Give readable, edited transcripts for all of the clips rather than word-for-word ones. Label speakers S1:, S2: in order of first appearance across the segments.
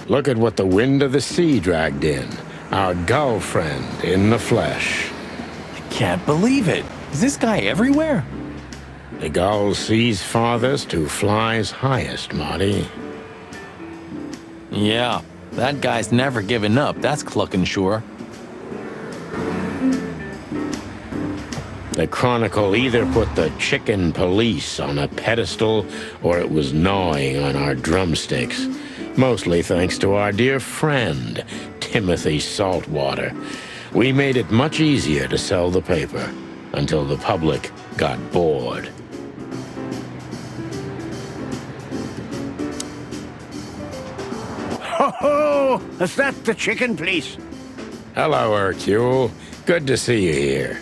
S1: Look at what the wind of the sea dragged in. Our gull friend in the flesh.
S2: Can't believe it. Is this guy everywhere?
S1: The gull sees farthest who flies highest, Marty.
S2: Yeah, that guy's never given up, that's clucking sure.
S1: The Chronicle either put the chicken police on a pedestal or it was gnawing on our drumsticks. Mostly thanks to our dear friend, Timothy Saltwater. We made it much easier to sell the paper until the public got bored.
S3: Ho-ho! Is that the chicken police?
S1: Hello, Hercule. Good to see you here.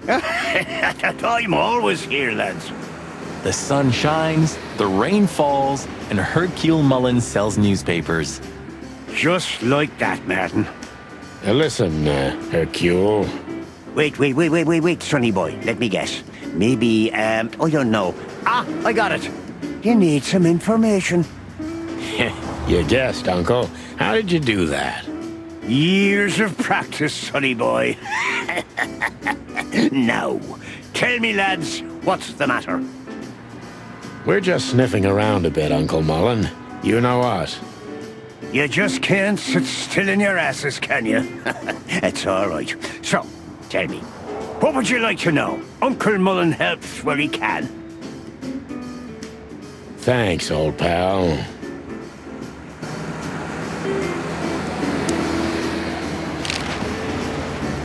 S3: I'm always here, lads.
S2: The sun shines, the rain falls, and Hercule Mullins sells newspapers.
S3: Just like that, Martin.
S1: Listen, Hercule.
S3: Wait, sonny boy. Let me guess. Maybe, I don't know. Ah, I got it. You need some information.
S1: You guessed, Uncle. How did you do that?
S3: Years of practice, sonny boy. Now, tell me, lads, what's the matter?
S1: We're just sniffing around a bit, Uncle Mullen. You know us.
S3: You just can't sit still in your asses, can you? It's all right. So, tell me, what would you like to know? Uncle Mullen helps where he can.
S1: Thanks, old pal.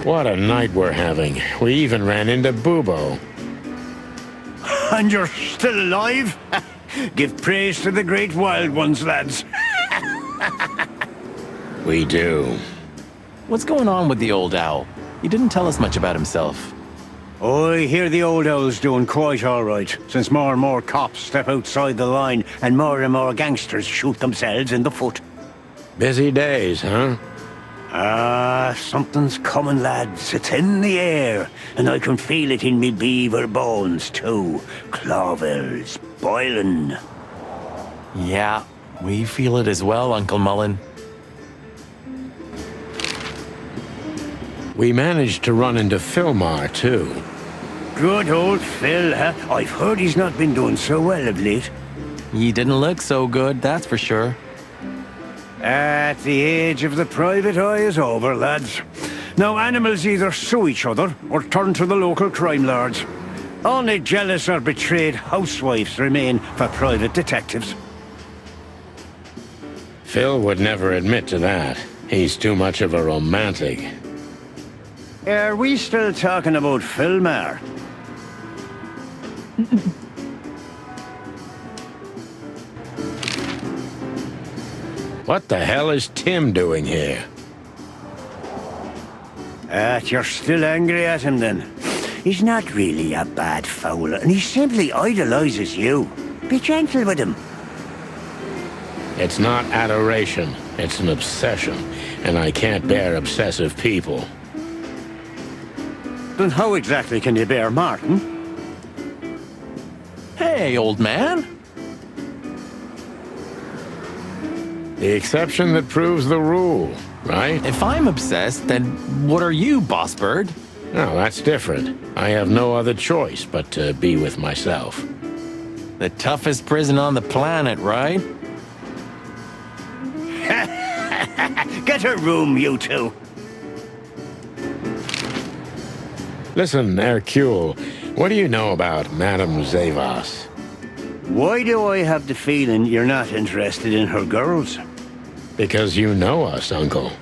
S1: What a night we're having. We even ran into Bubo.
S3: And you're still alive? Give praise to the great wild ones, lads.
S1: We do.
S2: What's going on with the old owl? He didn't tell us much about himself.
S3: I hear the old owl's doing quite all right, since more and more cops step outside the line and more gangsters shoot themselves in the foot.
S1: Busy days, huh?
S3: Something's coming, lads. It's in the air, and I can feel it in me beaver bones, too. Clovels boiling.
S2: Yeah, we feel it as well, Uncle Mullen.
S1: We managed to run into Philmar, too.
S3: Good old Phil, huh? I've heard he's not been doing so well of late.
S2: He didn't look so good, that's for sure.
S3: At the age of the private eye is over, lads. Now animals either sue each other or turn to the local crime lords. Only jealous or betrayed housewives remain for private detectives.
S1: Phil would never admit to that. He's too much of a romantic.
S3: Are we still talking about Philmar?
S1: What the hell is Tim doing here?
S3: You're still angry at him then? He's not really a bad fowler, and he simply idolizes you. Be gentle with him.
S1: It's not adoration, it's an obsession, and I can't bear obsessive people.
S3: Then how exactly can you bear Martin?
S2: Hey, old man.
S1: The exception that proves the rule, right?
S2: If I'm obsessed, then what are you, boss bird?
S1: No, that's different. I have no other choice but to be with myself.
S2: The toughest prison on the planet, right?
S3: Get a room, you two.
S1: Listen, Hercule, what do you know about Madame Zavas?
S3: Why do I have the feeling you're not interested in her girls?
S1: Because you know us, Uncle.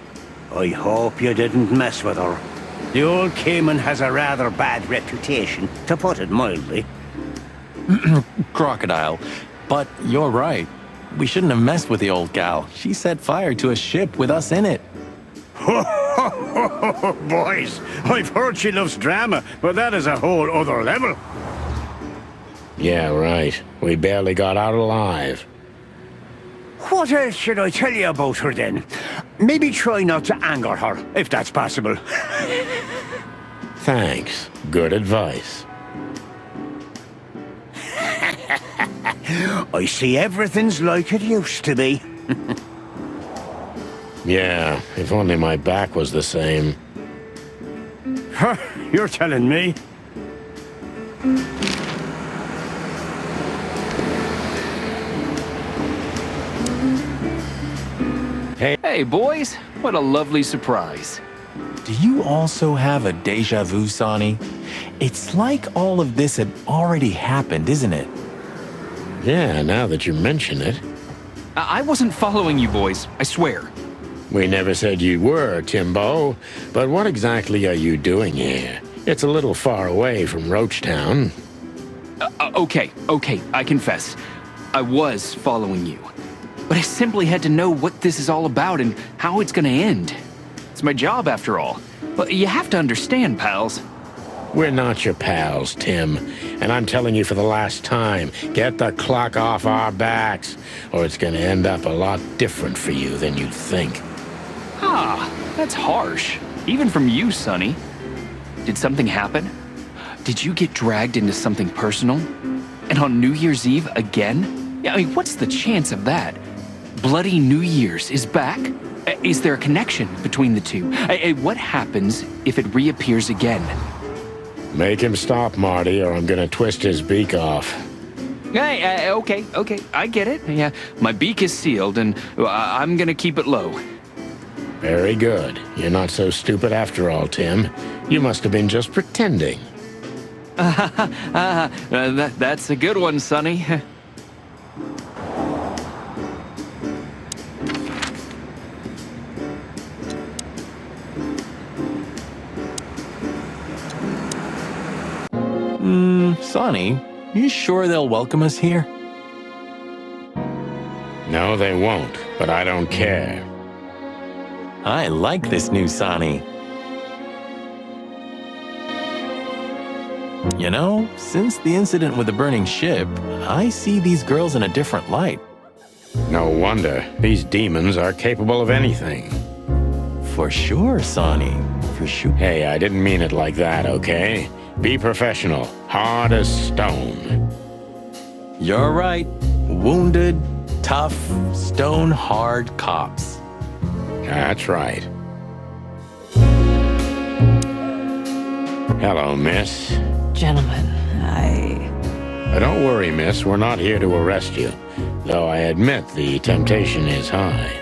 S3: I hope you didn't mess with her. The old Cayman has a rather bad reputation, to put it mildly.
S2: Crocodile. But you're right. We shouldn't have messed with the old gal. She set fire to a ship with us in it.
S3: Boys, I've heard she loves drama, but that is a whole other level.
S1: Yeah, right. We barely got out alive.
S3: What else should I tell you about her then? Maybe try not to anger her, if that's possible.
S1: Thanks. Good advice.
S3: I see everything's like it used to be.
S1: Yeah, if only my back was the same.
S3: Huh, you're telling me.
S4: Hey, boys. What a lovely surprise.
S2: Do you also have a deja vu, Sonny? It's like all of this had already happened, isn't it?
S1: Yeah, now that you mention it.
S4: I wasn't following you boys, I swear.
S1: We never said you were, Timbo. But what exactly are you doing here? It's a little far away from Roachtown.
S4: Okay, I confess. I was following you. But I simply had to know what this is all about and how it's gonna end. It's my job, after all. But you have to understand, pals.
S1: We're not your pals, Tim. And I'm telling you for the last time, get the clock off our backs, or it's gonna end up a lot different for you than you'd think.
S4: Ah, that's harsh. Even from you, Sonny. Did something happen? Did you get dragged into something personal? And on New Year's Eve again? Yeah, I mean, what's the chance of that? Bloody New Year's is back? Is there a connection between the two? What happens if it reappears again?
S1: Make him stop, Marty, or I'm gonna twist his beak off.
S4: Hey, okay, I get it. Yeah, my beak is sealed, and I'm gonna keep it low.
S1: Very good. You're not so stupid after all, Tim. You must have been just pretending.
S4: That's a good one, Sonny.
S2: Sonny, you sure they'll welcome us here?
S1: No, they won't, but I don't care.
S2: I like this new Sonny. You know, since the incident with the burning ship, I see these girls in a different light.
S1: No wonder. These demons are capable of anything.
S2: For sure, Sonny. For sure.
S1: Hey, I didn't mean it like that, okay? Be professional. Hard as stone.
S2: You're right. Wounded, tough, stone-hard cops.
S1: That's right. Hello, miss.
S5: Gentlemen,
S1: Don't worry, miss. We're not here to arrest you. Though I admit the temptation is high.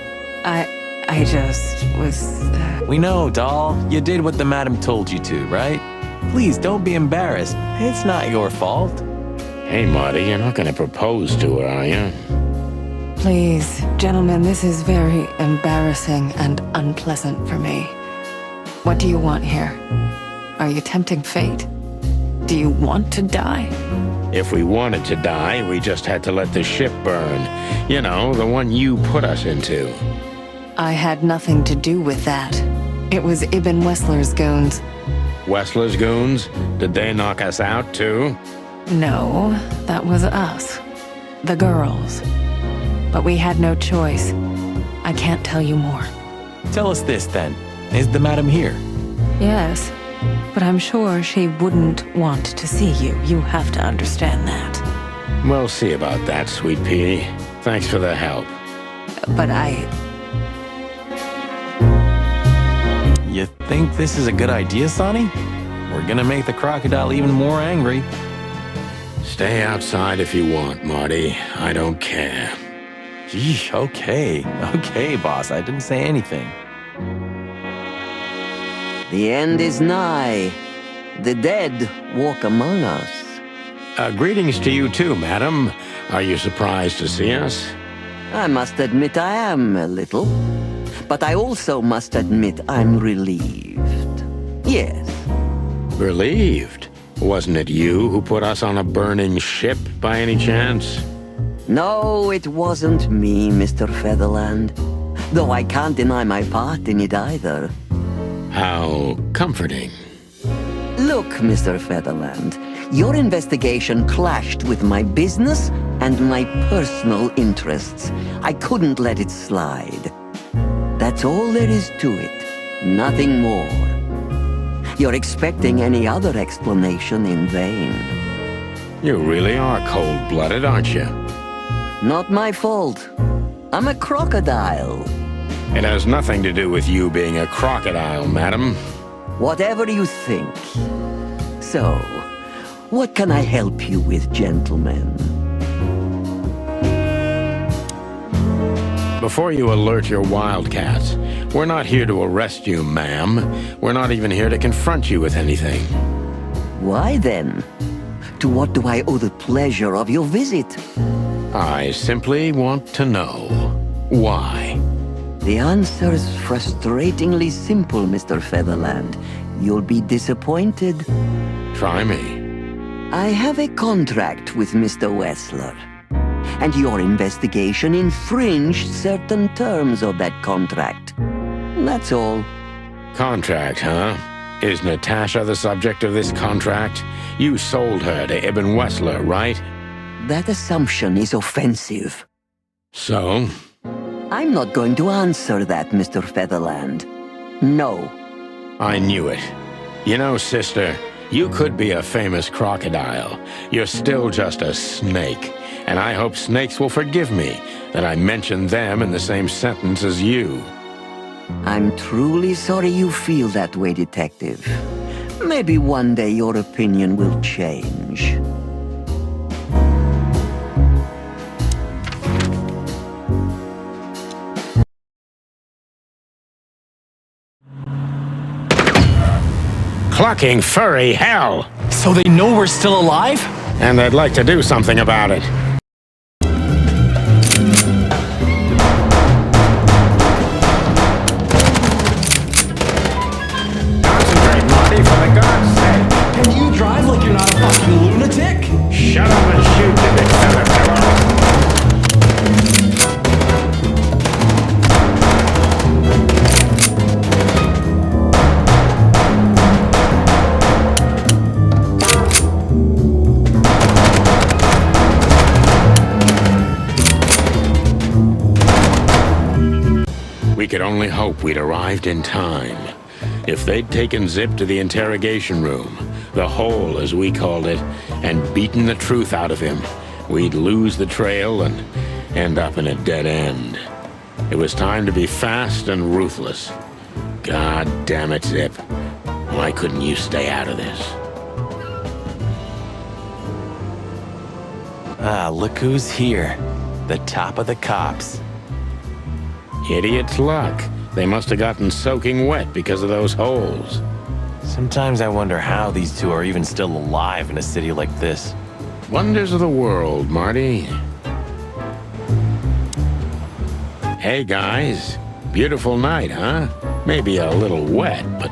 S5: I just was...
S2: We know, doll. You did what the madam told you to, right? Please don't be embarrassed. It's not your fault.
S1: Hey, Marty, you're not going to propose to her, are you?
S5: Please, gentlemen, this is very embarrassing and unpleasant for me. What do you want here? Are you tempting fate? Do you want to die?
S1: If we wanted to die, we just had to let the ship burn. You know, the one you put us into.
S5: I had nothing to do with that. It was Ibn Wessler's goons.
S1: Wessler's goons? Did they knock us out, too?
S5: No, that was us. The girls. But we had no choice. I can't tell you more.
S2: Tell us this, then. Is the madam here?
S5: Yes, but I'm sure she wouldn't want to see you. You have to understand that.
S1: We'll see about that, sweet pea. Thanks for the help.
S5: But
S2: You think this is a good idea, Sonny? We're gonna make the crocodile even more angry.
S1: Stay outside if you want, Marty. I don't care.
S2: Gee, okay. Okay, boss. I didn't say anything.
S6: The end is nigh. The dead walk among us.
S1: Greetings to you too, madam. Are you surprised to see us?
S6: I must admit I am a little. But I also must admit I'm relieved. Yes.
S1: Relieved? Wasn't it you who put us on a burning ship, by any chance?
S6: No, it wasn't me, Mr. Featherland. Though I can't deny my part in it either.
S1: How comforting.
S6: Look, Mr. Featherland, your investigation clashed with my business and my personal interests. I couldn't let it slide. That's all there is to it. Nothing more. You're expecting any other explanation in vain.
S1: You really are cold-blooded, aren't you?
S6: Not my fault. I'm a crocodile.
S1: It has nothing to do with you being a crocodile, madam.
S6: Whatever you think. So, what can I help you with, gentlemen?
S1: Before you alert your wildcats, we're not here to arrest you, ma'am. We're not even here to confront you with anything.
S6: Why then? To what do I owe the pleasure of your visit?
S1: I simply want to know why.
S6: The answer's frustratingly simple, Mr. Featherland. You'll be disappointed.
S1: Try me.
S6: I have a contract with Mr. Wessler, and your investigation infringed certain terms of that contract. That's all.
S1: Contract, huh? Is Natasha the subject of this contract? You sold her to Ibn Wessler, right?
S6: That assumption is offensive.
S1: So?
S6: I'm not going to answer that, Mr. Featherland. No.
S1: I knew it. You know, sister, you could be a famous crocodile. You're still just a snake. And I hope snakes will forgive me that I mentioned them in the same sentence as you.
S6: I'm truly sorry you feel that way, Detective. Maybe one day your opinion will change.
S1: Clucking furry hell!
S2: So they know we're still alive?
S1: And they'd like to do something about it. Concentrate, Marty, for the God's sake.
S2: Can you drive like you're not a fucking lunatic?
S1: Shut up and shoot, you big fellow. We could only hope we'd arrived in time. If they'd taken Zip to the interrogation room, the hole as we called it, and beaten the truth out of him, we'd lose the trail and end up in a dead end. It was time to be fast and ruthless. God damn it, Zip. Why couldn't you stay out of this?
S2: Ah, look who's here. The top of the cops.
S1: Idiot's luck. They must have gotten soaking wet because of those holes.
S2: Sometimes I wonder how these two are even still alive in a city like this.
S1: Wonders of the world, Marty. Hey, guys. Beautiful night, huh? Maybe a little wet, but,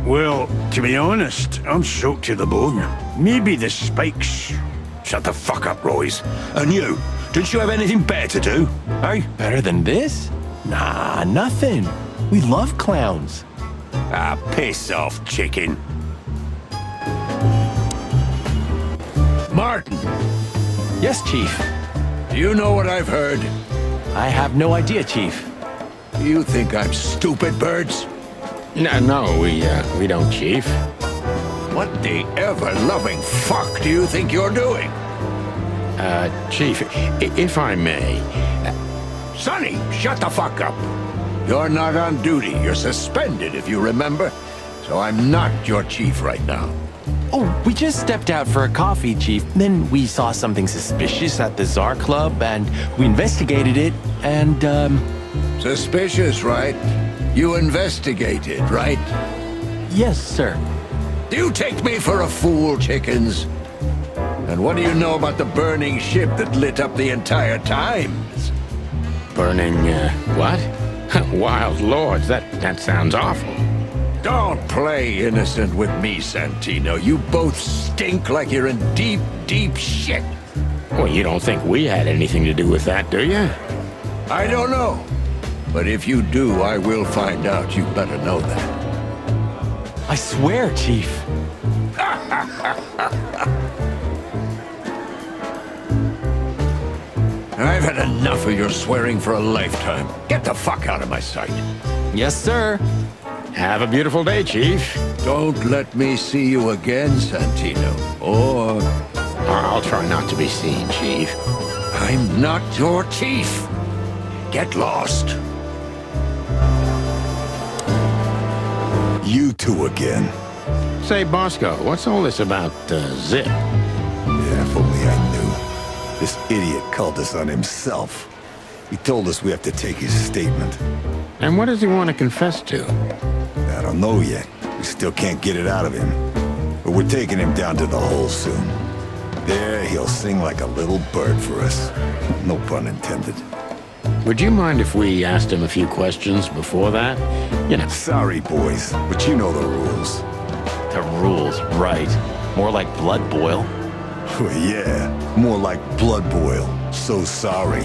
S3: Well, to be honest, I'm soaked to the bone. Maybe the spikes.
S7: Shut the fuck up, Royce. And you, didn't you have anything better to do? Eh?
S2: Better than this? Nah, nothing. We love clowns.
S7: Ah, piss off, chicken. Martin,
S2: Yes, Chief.
S7: do you know what I've heard?
S2: I have no idea, Chief.
S7: Do you think I'm stupid, birds?
S1: no, we don't, Chief.
S7: What the ever-loving fuck do you think you're doing?
S1: Chief, if I may,
S7: Sonny, shut the fuck up. You're not on duty. You're suspended, if you remember. So I'm not your chief right now.
S2: Oh, we just stepped out for a coffee, Chief. Then we saw something suspicious at the Czar Club, and we investigated it, and,
S7: Suspicious, right? You investigated, right?
S2: yes, sir.
S7: Do you take me for a fool, chickens? And what do you know about the burning ship that lit up the entire Times?
S1: burning, what? Wild lords, that sounds awful.
S7: Don't play innocent with me, Santino. You both stink like you're in deep, deep shit.
S1: Well, you don't think we had anything to do with that, do you?
S7: I don't know. But if you do, I will find out. You better know that.
S2: I swear, Chief.
S7: I've had enough of your swearing for a lifetime. Get the fuck out of my sight.
S2: Yes, sir.
S1: Have a beautiful day, Chief.
S7: Don't let me see you again, Santino. Or
S1: I'll try not to be seen, Chief.
S7: I'm not your chief. Get lost.
S8: You two again.
S1: Say, Bosco, what's all this about, Zip?
S8: Yeah, if only I knew. This idiot called us on himself. He told us we have to take his statement.
S1: And what does he want to confess to?
S8: I don't know yet. We still can't get it out of him. But we're taking him down to the hole soon. There, he'll sing like a little bird for us. No pun intended.
S1: Would you mind if we asked him a few questions before that? You know.
S8: Sorry, boys, but you know the rules.
S2: The rules, right. More like blood boil.
S8: Well, yeah, more like blood boil. So sorry.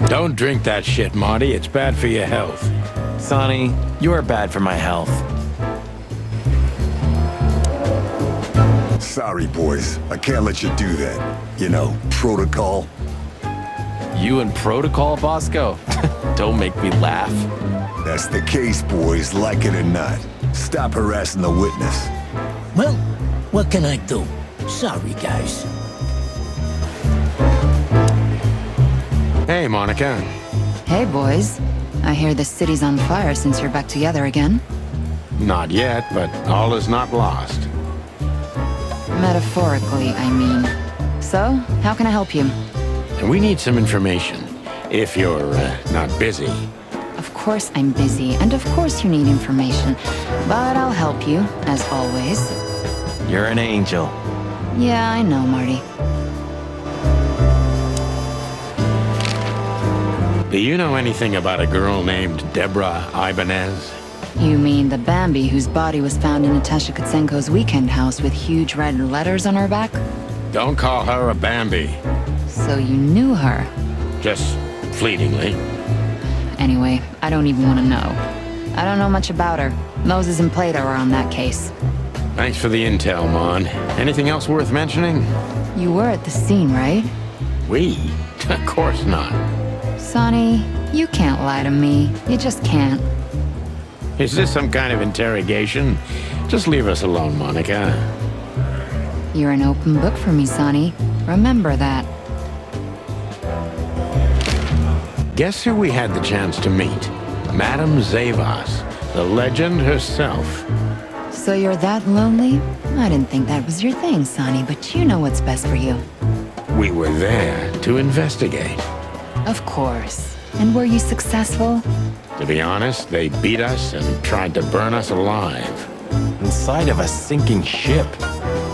S1: Don't drink that shit, Marty. It's bad for your health.
S2: Sonny, you are bad for my health.
S8: Sorry, boys. I can't let you do that. You know, protocol.
S2: You and protocol, Bosco? Don't make me laugh.
S8: That's the case, boys, like it or not. Stop harassing the witness.
S9: Well, what can I do? Sorry, guys.
S1: Hey, Monica.
S10: Hey, boys. I hear the city's on fire since you're back together again.
S1: Not yet, but all is not lost.
S10: Metaphorically, I mean. So, how can I help you?
S1: And we need some information, if you're not busy.
S10: Of course I'm busy, and of course you need information. But I'll help you, as always.
S2: You're an angel.
S10: Yeah, I know, Marty.
S1: Do you know anything about a girl named Deborah Ibanez?
S10: You mean the Bambi whose body was found in Natasha Kutsenko's weekend house with huge red letters on her back?
S1: Don't call her a Bambi.
S10: So you knew her?
S1: Just fleetingly.
S10: Anyway, I don't even want to know. I don't know much about her. Moses and Plato are on that case.
S1: Thanks for the intel, Mon. Anything else worth mentioning?
S10: You were at the scene, right?
S1: We? Of course not.
S10: Sonny, you can't lie to me. You just can't.
S1: Is this some kind of interrogation? Just leave us alone, Monica.
S10: You're an open book for me, Sonny. Remember that.
S1: Guess who we had the chance to meet? Madame Zavas, the legend herself.
S10: So you're that lonely? I didn't think that was your thing, Sonny, but you know what's best for you.
S1: We were there to investigate.
S10: Of course. And were you successful?
S1: To be honest, they beat us and tried to burn us alive.
S2: Inside of a sinking ship.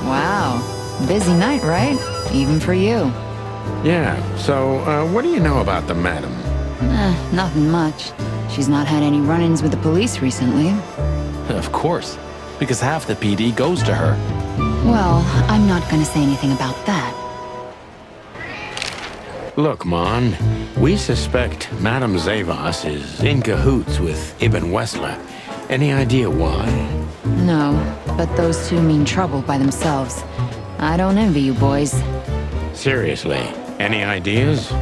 S10: Wow. Busy night, right? Even for you.
S1: Yeah, so what do you know about the madam?
S10: Nothing much. She's not had any run-ins with the police recently.
S2: Of course, because half the PD goes to her.
S10: Well, I'm not gonna say anything about that.
S1: Look, Mon, we suspect Madame Zavas is in cahoots with Ibn Wessler. Any idea why?
S10: No, but those two mean trouble by themselves. I don't envy you boys.
S1: Seriously, any ideas?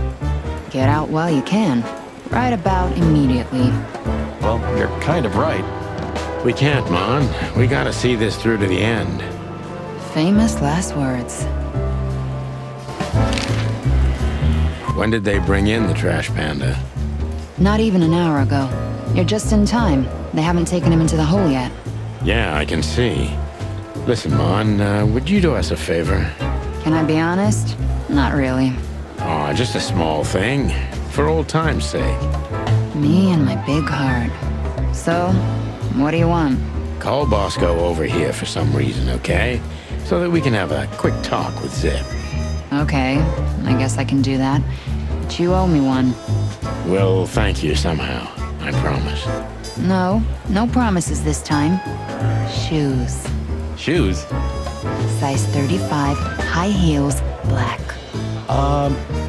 S10: Get out while you can. Right about immediately.
S2: Well, you're kind of right.
S1: We can't, Mon. We gotta see this through to the end.
S10: Famous last words.
S1: When did they bring in the trash panda?
S10: Not even an hour ago. You're just in time. They haven't taken him into the hole yet.
S1: Yeah, I can see. Listen, Mon, would you do us a favor?
S10: Can I be honest? Not really.
S1: Aw, just a small thing. For old time's sake.
S10: Me and my big heart. So, what do you want?
S1: Call Bosco over here for some reason, okay? So that we can have a quick talk with Zip.
S10: Okay, I guess I can do that. But you owe me one.
S1: We'll thank you somehow, I promise.
S10: No, no promises this time. Shoes.
S2: Shoes?
S10: Size 35, high heels, black.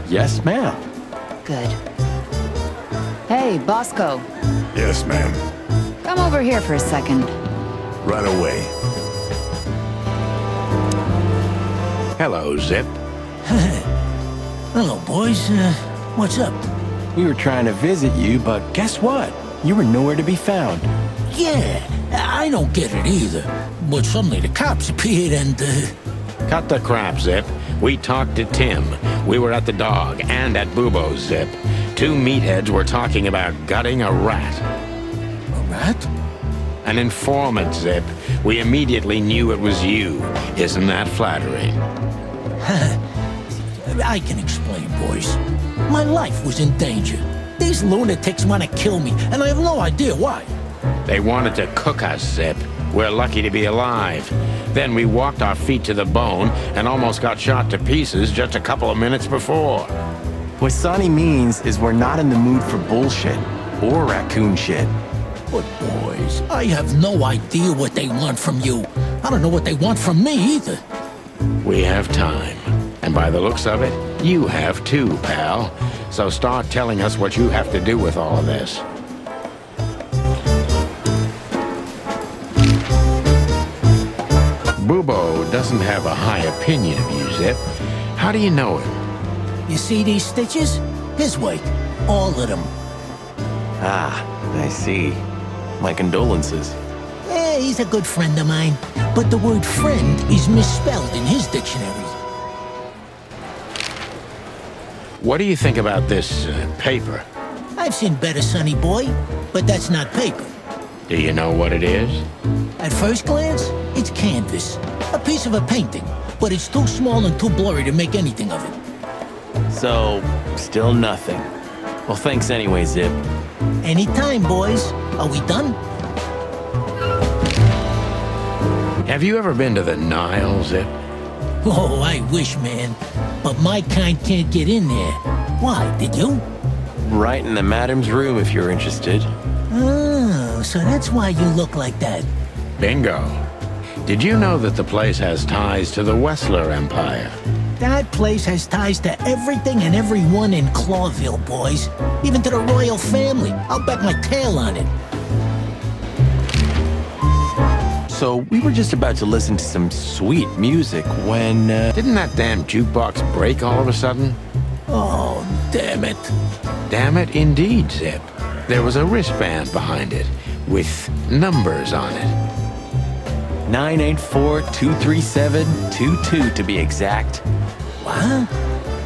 S2: Yes, ma'am.
S10: Good. Hey, Bosco.
S8: Yes, ma'am.
S10: Come over here for a second.
S8: Right away.
S1: Hello, Zip.
S9: Hello, boys. What's up?
S2: We were trying to visit you, but guess what? You were nowhere to be found.
S9: Yeah, I don't get it either. But suddenly the cops appeared and,
S1: Cut the crap, Zip. We talked to Tim. We were at the dog and at Bubo's, Zip. Two meatheads were talking about gutting a rat.
S9: rat?
S1: An informant, Zip. We immediately knew it was you. Isn't that flattering?
S9: I can explain, boys. My life was in danger. These lunatics want to kill me, and I have no idea why.
S1: They wanted to cook us, Zip. We're lucky to be alive. Then we walked our feet to the bone and almost got shot to pieces just a couple of minutes before.
S2: What Sonny means is we're not in the mood for bullshit or raccoon shit.
S9: But boys, I have no idea what they want from you. I don't know what they want from me either.
S1: We have time. And by the looks of it, you have too, pal. So start telling us what you have to do with all of this. Bubo doesn't have a high opinion of you, Zip. How do you know him?
S9: You see these stitches? His way. All of them.
S2: Ah, I see. My condolences.
S9: Yeah, he's a good friend of mine. But the word friend is misspelled in his dictionary.
S1: What do you think about this paper?
S9: I've seen better, sonny boy, but that's not paper.
S1: Do you know what it is?
S9: At first glance, it's canvas. A piece of a painting, but it's too small and too blurry to make anything of it.
S2: So, still nothing. Well, thanks anyway, Zip.
S9: Anytime, boys. Are we done?
S1: Have you ever been to the Nile, Zip?
S9: Oh, I wish, man. But my kind can't get in there. Why, did you?
S2: Right in the madam's room if you're interested.
S9: Oh, so that's why you look like that.
S1: Bingo. Did you know that the place has ties to the Wessler Empire?
S9: That place has ties to everything and everyone in Clawville, boys. Even to the royal family. I'll bet my tail on it.
S2: So, we were just about to listen to some sweet music when,
S1: Didn't that damn jukebox break all of a sudden?
S9: Oh, damn it.
S1: Damn it, indeed, Zip. There was a wristband behind it, with numbers on it.
S2: 984-237-22 to be exact.
S9: What?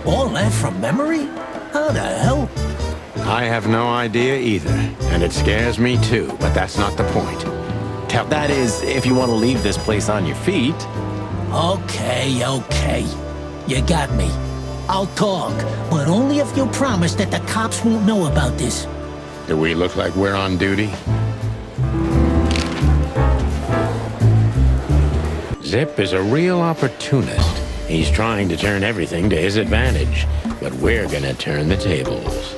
S9: All that from memory? How the hell?
S1: I have no idea either, and it scares me too, but that's not the point.
S2: That is, if you want to leave this place on your feet.
S9: Okay, okay. You got me. I'll talk, but only if you promise that the cops won't know about this.
S1: Do we look like we're on duty? Zip is a real opportunist. He's trying to turn everything to his advantage, but we're gonna turn the tables.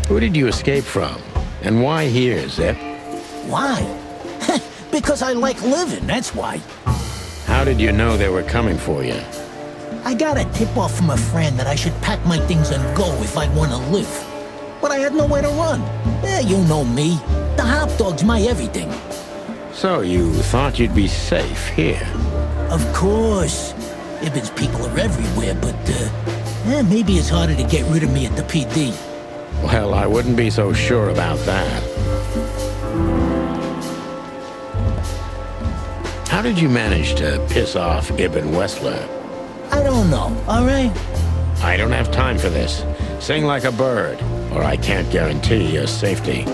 S1: Who did you escape from? And why here, Zip?
S9: Why? Because I like living, that's why.
S1: How did you know they were coming for you?
S9: I got a tip-off from a friend that I should pack my things and go if I want to live. But I had nowhere to run. You know me. The hot dog's my everything.
S1: So you thought you'd be safe here?
S9: Of course. Ibben's people are everywhere, but, maybe it's harder to get rid of me at the PD.
S1: Well, I wouldn't be so sure about that. How did you manage to piss off Ibn Wessler?
S9: I don't know, all right?
S1: I don't have time for this. Sing like a bird, or I can't guarantee your safety.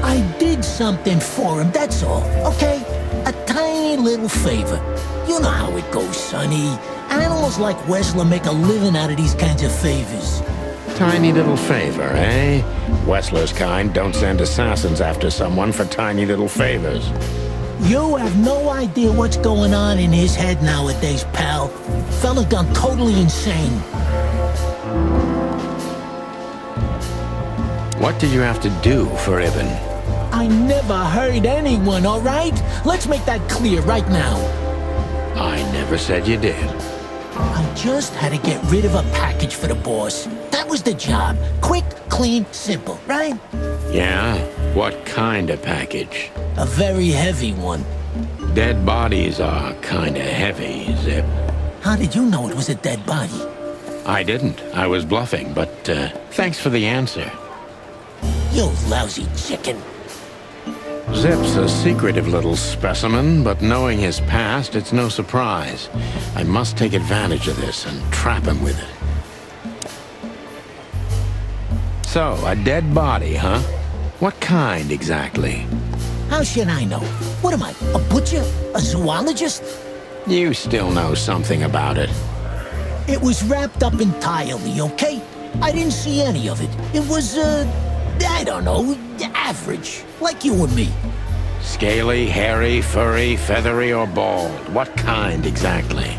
S9: I did something for him, that's all, okay? A tiny little favor. You know how it goes, sonny. Animals like Wessler make a living out of these kinds of favors.
S1: Tiny little favor, eh? Wessler's kind don't send assassins after someone for tiny little favors.
S9: You have no idea what's going on in his head nowadays, pal. Fella gone totally insane.
S1: What did you have to do for Ibn?
S9: I never hurt anyone, all right? Let's make that clear right now.
S1: I never said you did.
S9: I just had to get rid of a package for the boss. That was the job. Quick, clean, simple, right?
S1: Yeah? What kind of package?
S9: A very heavy one.
S1: Dead bodies are kinda heavy, Zip.
S9: How did you know it was a dead body?
S1: I didn't. I was bluffing, but thanks for the answer.
S9: You lousy chicken.
S1: Zip's a secretive little specimen, but knowing his past, it's no surprise. I must take advantage of this and trap him with it. So, a dead body, huh? What kind, exactly?
S9: How should I know? What am I, a butcher? A zoologist?
S1: You still know something about it.
S9: It was wrapped up entirely, okay? I didn't see any of it. It was, I don't know, average. Like you and me.
S1: Scaly, hairy, furry, feathery, or bald? What kind, exactly?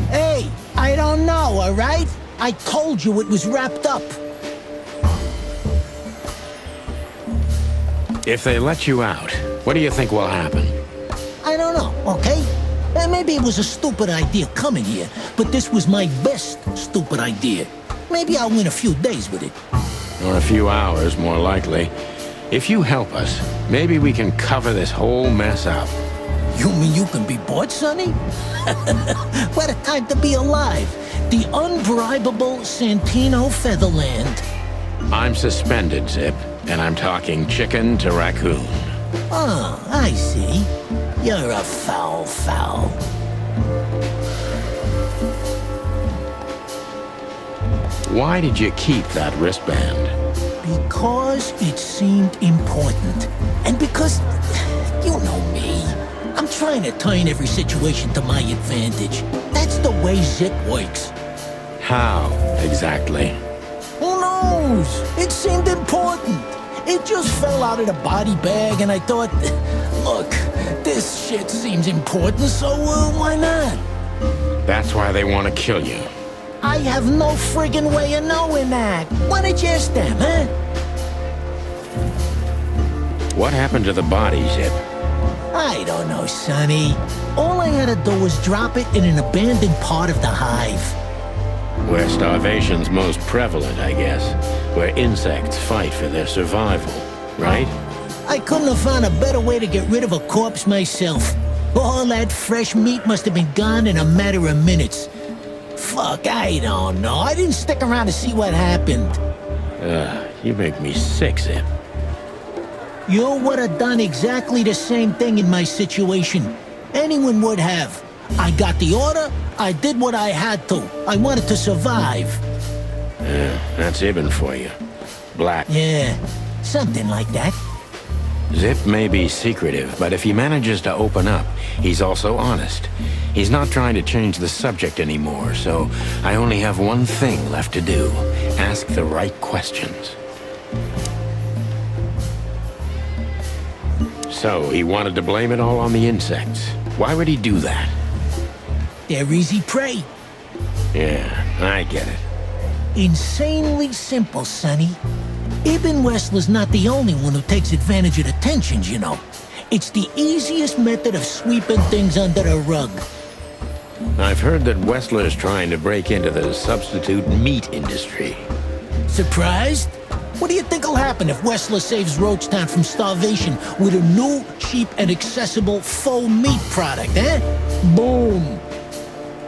S9: Hey, I don't know, all right? I told you it was wrapped up.
S1: If they let you out, what do you think will happen?
S9: I don't know, okay? Maybe it was a stupid idea coming here, but this was my best stupid idea. Maybe I'll win a few days with it.
S1: Or a few hours, more likely. If you help us, maybe we can cover this whole mess up.
S9: You mean you can be bought, Sonny? What a time to be alive. The unbribable Santino Featherland.
S1: I'm suspended, Zip, and I'm talking chicken to raccoon.
S9: Oh, I see. You're a foul.
S1: Why did you keep that wristband?
S9: Because it seemed important. And because, you know me, I'm trying to turn every situation to my advantage. That's the way Zip works.
S1: How, exactly?
S9: Who knows? It seemed important. It just fell out of the body bag, and I thought, look, this shit seems important, so why not?
S1: That's why they want to kill you.
S9: I have no friggin' way of knowing that. Why don't you ask them, huh?
S1: What happened to the body, Zip?
S9: I don't know, Sonny. All I had to do was drop it in an abandoned part of the hive.
S1: Where starvation's most prevalent, I guess. Where insects fight for their survival, right?
S9: I couldn't have found a better way to get rid of a corpse myself. All that fresh meat must have been gone in a matter of minutes. Fuck, I don't know. I didn't stick around to see what happened.
S1: You make me sick, Zip.
S9: You would have done exactly the same thing in my situation. Anyone would have. I got the order, I did what I had to. I wanted to survive.
S1: That's Ibn for you. Black.
S9: Yeah, something like that.
S1: Zip may be secretive, but if he manages to open up, he's also honest. He's not trying to change the subject anymore, so I only have one thing left to do. Ask the right questions. So, he wanted to blame it all on the insects. Why would he do that?
S9: They're easy prey.
S1: Yeah, I get it.
S9: Insanely simple, Sonny. Ibn Wessler's not the only one who takes advantage of the tensions, you know. It's the easiest method of sweeping things under the rug.
S1: I've heard that Wessler's trying to break into the substitute meat industry.
S9: Surprised? What do you think will happen if Wessler saves Roachtown from starvation with a new, cheap, and accessible faux meat product, eh? Boom!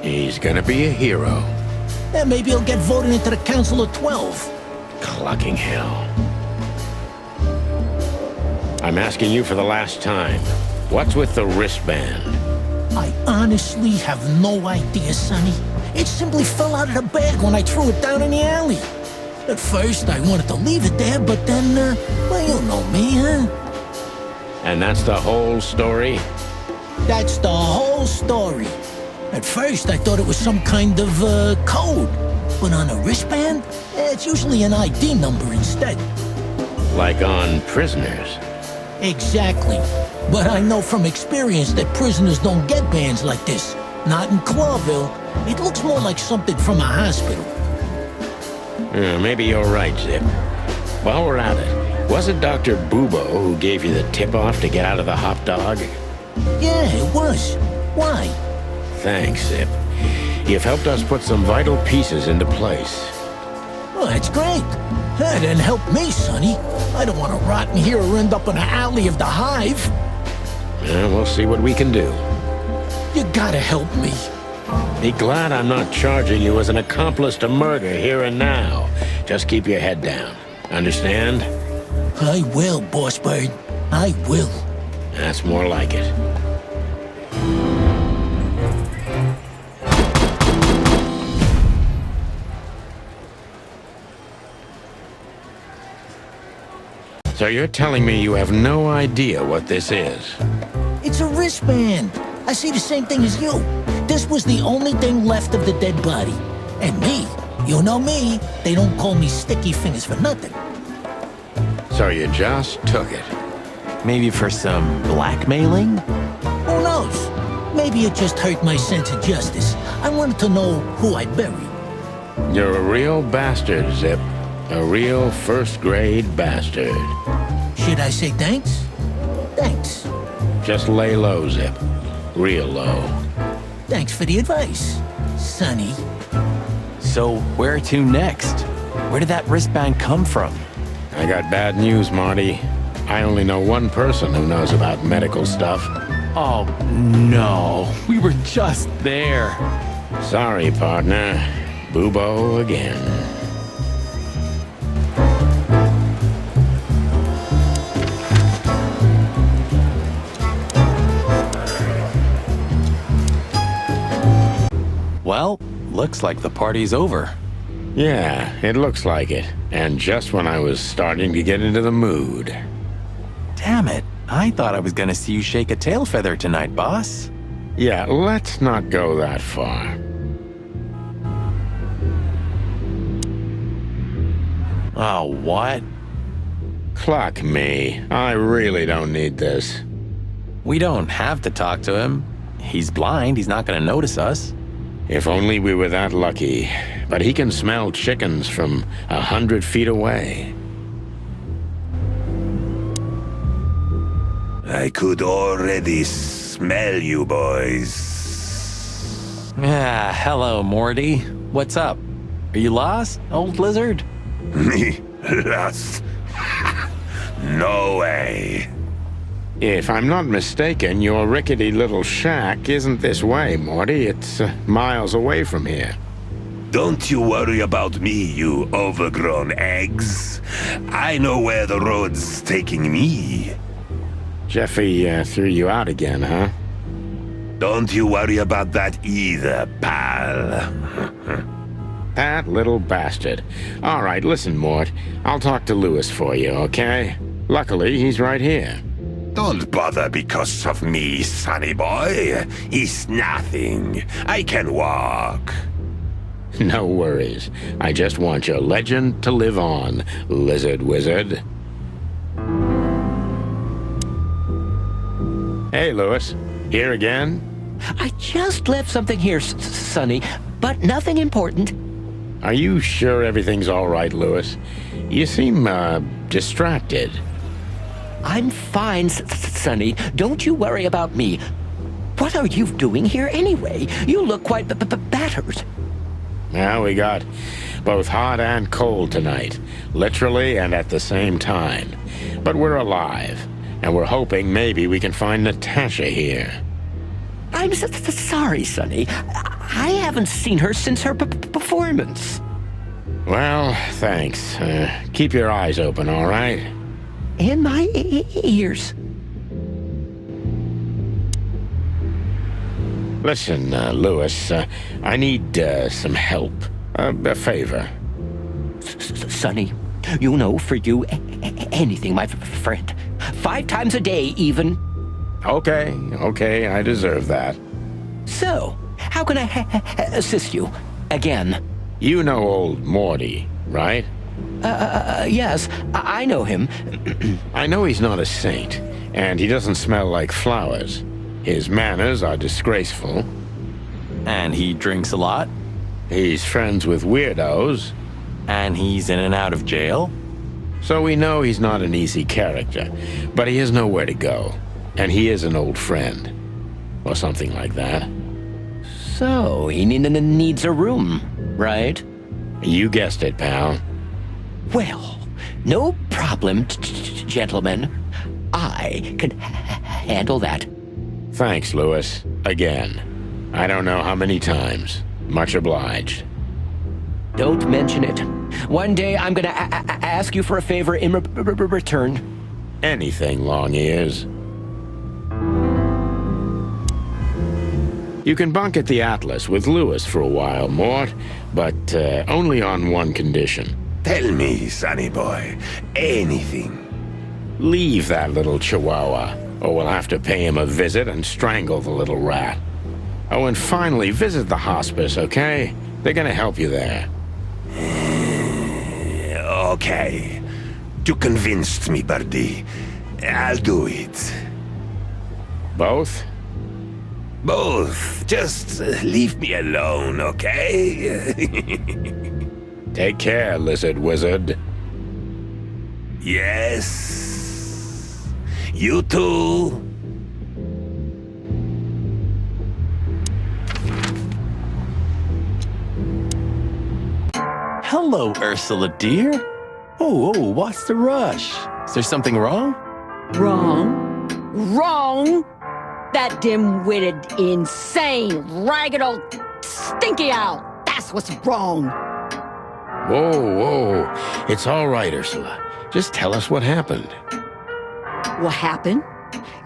S1: He's gonna be a hero.
S9: And maybe he'll get voted into the Council of 12.
S1: Clucking hell. I'm asking you for the last time. What's with the wristband?
S9: I honestly have no idea, Sonny. It simply fell out of the bag when I threw it down in the alley. At first, I wanted to leave it there, but then, well, you know me, huh?
S1: And that's the whole story?
S9: That's the whole story. At first, I thought it was some kind of, code. But on a wristband, it's usually an ID number instead.
S1: Like on prisoners?
S9: Exactly. But I know from experience that prisoners don't get bands like this. Not in Clawville. It looks more like something from a hospital.
S1: Maybe you're right, Zip. While we're at it, was it Dr. Bubo who gave you the tip-off to get out of the hot dog?
S9: Yeah, it was. Why?
S1: Thanks, Zip. You've helped us put some vital pieces into place.
S9: Well, that's great. That didn't help me, Sonny. I don't want to rot in here or end up in an alley of the hive.
S1: Yeah, we'll see what we can do.
S9: You gotta help me.
S1: Be glad I'm not charging you as an accomplice to murder here and now. Just keep your head down. Understand?
S9: I will, Boss Bird. I will.
S1: That's more like it. So you're telling me you have no idea what this is?
S9: It's a wristband. I see the same thing as you. This was the only thing left of the dead body. And me, you know me, they don't call me Sticky Fingers for nothing.
S1: So you just took it?
S2: Maybe for some blackmailing?
S9: Who knows? Maybe it just hurt my sense of justice. I wanted to know who I buried.
S1: You're a real bastard, Zip. A real first-grade bastard.
S9: Should I say thanks? Thanks.
S1: Just lay low, Zip. Real low.
S9: Thanks for the advice, Sonny.
S2: So where to next? Where did that wristband come from?
S1: I got bad news, Marty. I only know one person who knows about medical stuff.
S2: Oh, no. We were just there.
S1: Sorry, partner. Boobo again.
S2: Well, looks like the party's over.
S1: Yeah, it looks like it. And just when I was starting to get into the mood.
S2: Damn it. I thought I was gonna see you shake a tail feather tonight, boss.
S1: Yeah, let's not go that far.
S2: Oh, what?
S1: Clock me. I really don't need this.
S2: We don't have to talk to him. He's blind, he's not gonna notice us.
S1: If only we were that lucky. But he can smell chickens from 100 feet away.
S8: I could already smell you boys.
S2: Ah, hello, Morty. What's up? Are you lost, old lizard?
S8: Me? Lost? No way.
S1: If I'm not mistaken, your rickety little shack isn't this way, Morty. It's miles away from here.
S8: Don't you worry about me, you overgrown eggs. I know where the road's taking me.
S1: Jeffy threw you out again, huh?
S8: Don't you worry about that either, pal.
S1: That little bastard. All right, listen, Mort. I'll talk to Lewis for you, okay? Luckily, he's right here.
S8: Don't bother because of me, sonny boy. It's nothing. I can walk.
S1: No worries. I just want your legend to live on, lizard wizard. Hey, Lewis. Here again?
S11: I just left something here, Sonny, but nothing important.
S1: Are you sure everything's all right, Lewis? You seem, distracted.
S11: I'm fine, Sonny. Don't you worry about me. What are you doing here anyway? You look quite battered.
S1: Well, we got both hot and cold tonight, literally and at the same time. But we're alive, and we're hoping maybe we can find Natasha here.
S11: I'm sorry, Sonny. I haven't seen her since her performance.
S1: Well, thanks. Keep your eyes open, all right?
S11: And my ears.
S1: Listen, Lewis, I need some help. A favor.
S11: Sonny, you know, for you, anything, my friend. 5 times a day, even.
S1: Okay, I deserve that.
S11: So, how can I assist you? Again?
S1: You know old Morty, right?
S11: Yes, I know him.
S1: I know he's not a saint, and he doesn't smell like flowers. His manners are disgraceful.
S2: And he drinks a lot?
S1: He's friends with weirdos.
S2: And he's in and out of jail?
S1: So we know he's not an easy character, but he has nowhere to go. And he is an old friend. Or something like that.
S11: So, he needs a room, right?
S1: You guessed it, pal.
S11: Well, no problem, gentlemen. I can handle that.
S1: Thanks, Lewis. Again. I don't know how many times. Much obliged.
S11: Don't mention it. One day I'm gonna ask you for a favor in return.
S1: Anything, long ears. You can bunk at the Atlas with Lewis for a while, Mort, but only on one condition.
S8: Tell me, sonny boy, anything.
S1: Leave that little chihuahua, or we'll have to pay him a visit and strangle the little rat. Oh, and finally, visit the hospice, okay? They're gonna help you there.
S8: Okay. You convinced me, Birdie. I'll do it.
S1: Both?
S8: Both. Just leave me alone, okay?
S1: Take care, lizard wizard.
S8: Yes. You too.
S2: Hello, Ursula, dear. Oh, what's the rush? Is there something wrong?
S12: Wrong? Wrong? That dim-witted, insane, ragged old stinky owl. That's what's wrong.
S1: Whoa. It's all right, Ursula. Just tell us what happened.
S12: What happened?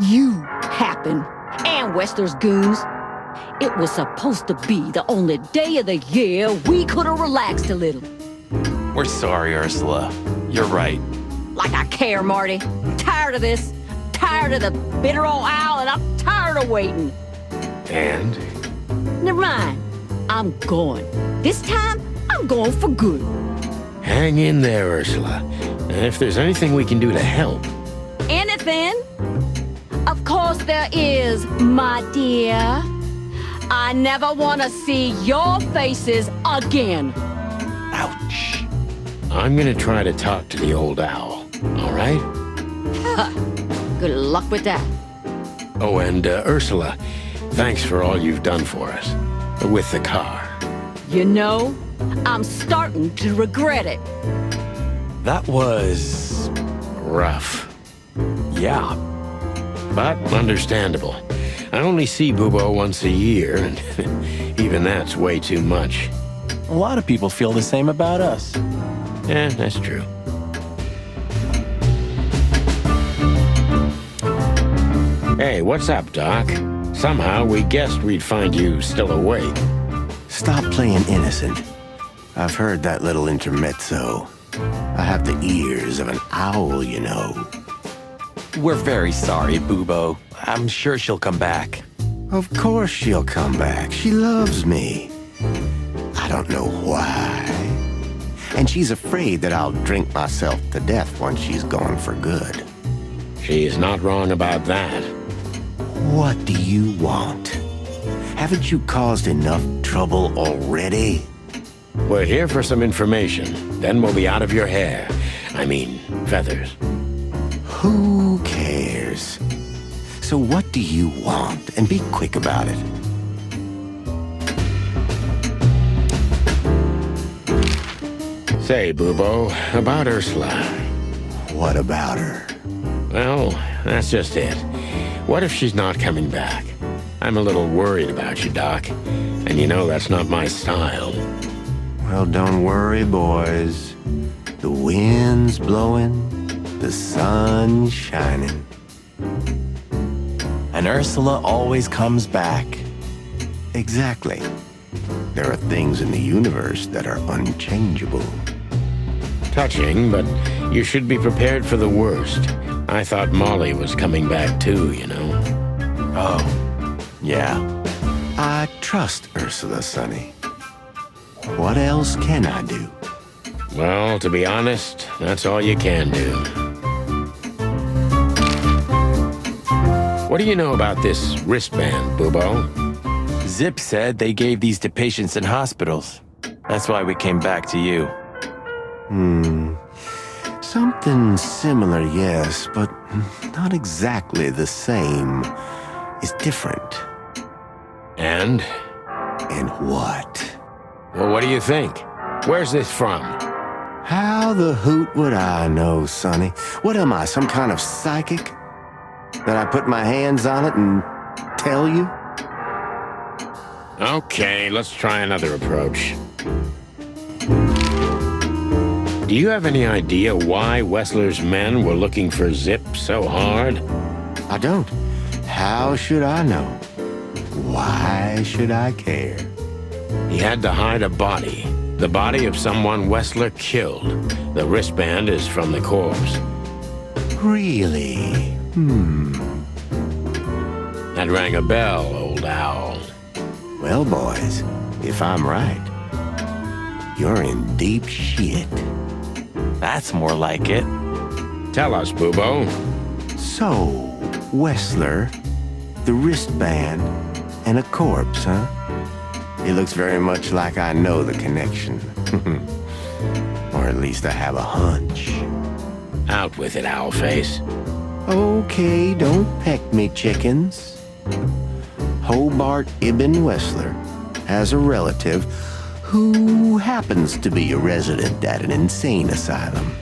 S12: You happened. And Wessler's goons. It was supposed to be the only day of the year we could have relaxed a little.
S2: We're sorry, Ursula. You're right.
S12: Like I care, Marty. Tired of this. Tired of the bitter old owl, and I'm tired of waiting.
S1: And?
S12: Never mind. I'm going. This time, I'm going for good.
S1: Hang in there, Ursula. And if there's anything we can do to help.
S12: Anything? Of course there is, my dear. I never want to see your faces again.
S2: Ouch.
S1: I'm gonna try to talk to the old owl, all right?
S12: Good luck with that.
S1: Oh, and Ursula, thanks for all you've done for us. With the car.
S12: You know, I'm starting to regret it.
S2: That was...
S1: rough.
S2: yeah.
S1: But understandable. I only see Bubo once a year, and even that's way too much.
S2: A lot of people feel the same about us.
S1: Yeah, that's true. Hey, what's up, Doc? Somehow we guessed we'd find you still awake.
S13: Stop playing innocent. I've heard that little intermezzo. I have the ears of an owl, you know.
S2: We're very sorry, Bubo. I'm sure she'll come back.
S13: Of course she'll come back. She loves me. I don't know why. And she's afraid that I'll drink myself to death once she's gone for good.
S1: She's not wrong about that.
S13: What do you want? Haven't you caused enough trouble already?
S1: We're here for some information. Then we'll be out of your hair. I mean, feathers.
S13: Who cares? So what do you want? And be quick about it.
S1: Say, Bubo, about Ursula.
S13: What about her?
S1: Well, that's just it. What if she's not coming back? I'm a little worried about you, Doc. And you know that's not my style.
S13: Well, don't worry, boys. The wind's blowing, the sun's shining.
S2: And Ursula always comes back.
S13: Exactly. There are things in the universe that are unchangeable.
S1: Touching, but you should be prepared for the worst. I thought Molly was coming back too, you know.
S2: Oh, yeah.
S13: I trust Ursula, Sonny. What else can I do?
S1: Well, to be honest, that's all you can do. What do you know about this wristband, Bubo?
S2: Zip said they gave these to patients in hospitals. That's why we came back to you.
S13: Something similar, yes, but not exactly the same. It's different.
S1: And?
S13: And what?
S1: Well, what do you think? Where's this from?
S13: How the hoot would I know, Sonny? What am I, some kind of psychic? That I put my hands on it and tell you?
S1: Okay, let's try another approach. Do you have any idea why Wessler's men were looking for Zip so hard?
S13: I don't. How should I know? Why should I care?
S1: He had to hide a body. The body of someone Wessler killed. The wristband is from the corpse.
S13: Really?
S1: That rang a bell, old owl.
S13: Well, boys, if I'm right, you're in deep shit.
S2: That's more like it.
S1: Tell us, Bubo.
S13: So, Wessler, the wristband, and a corpse, huh? It looks very much like I know the connection. Or at least I have a hunch.
S1: Out with it, Owlface.
S13: Okay, don't peck me, chickens. Hobart Ibn Wessler has a relative who happens to be a resident at an insane asylum.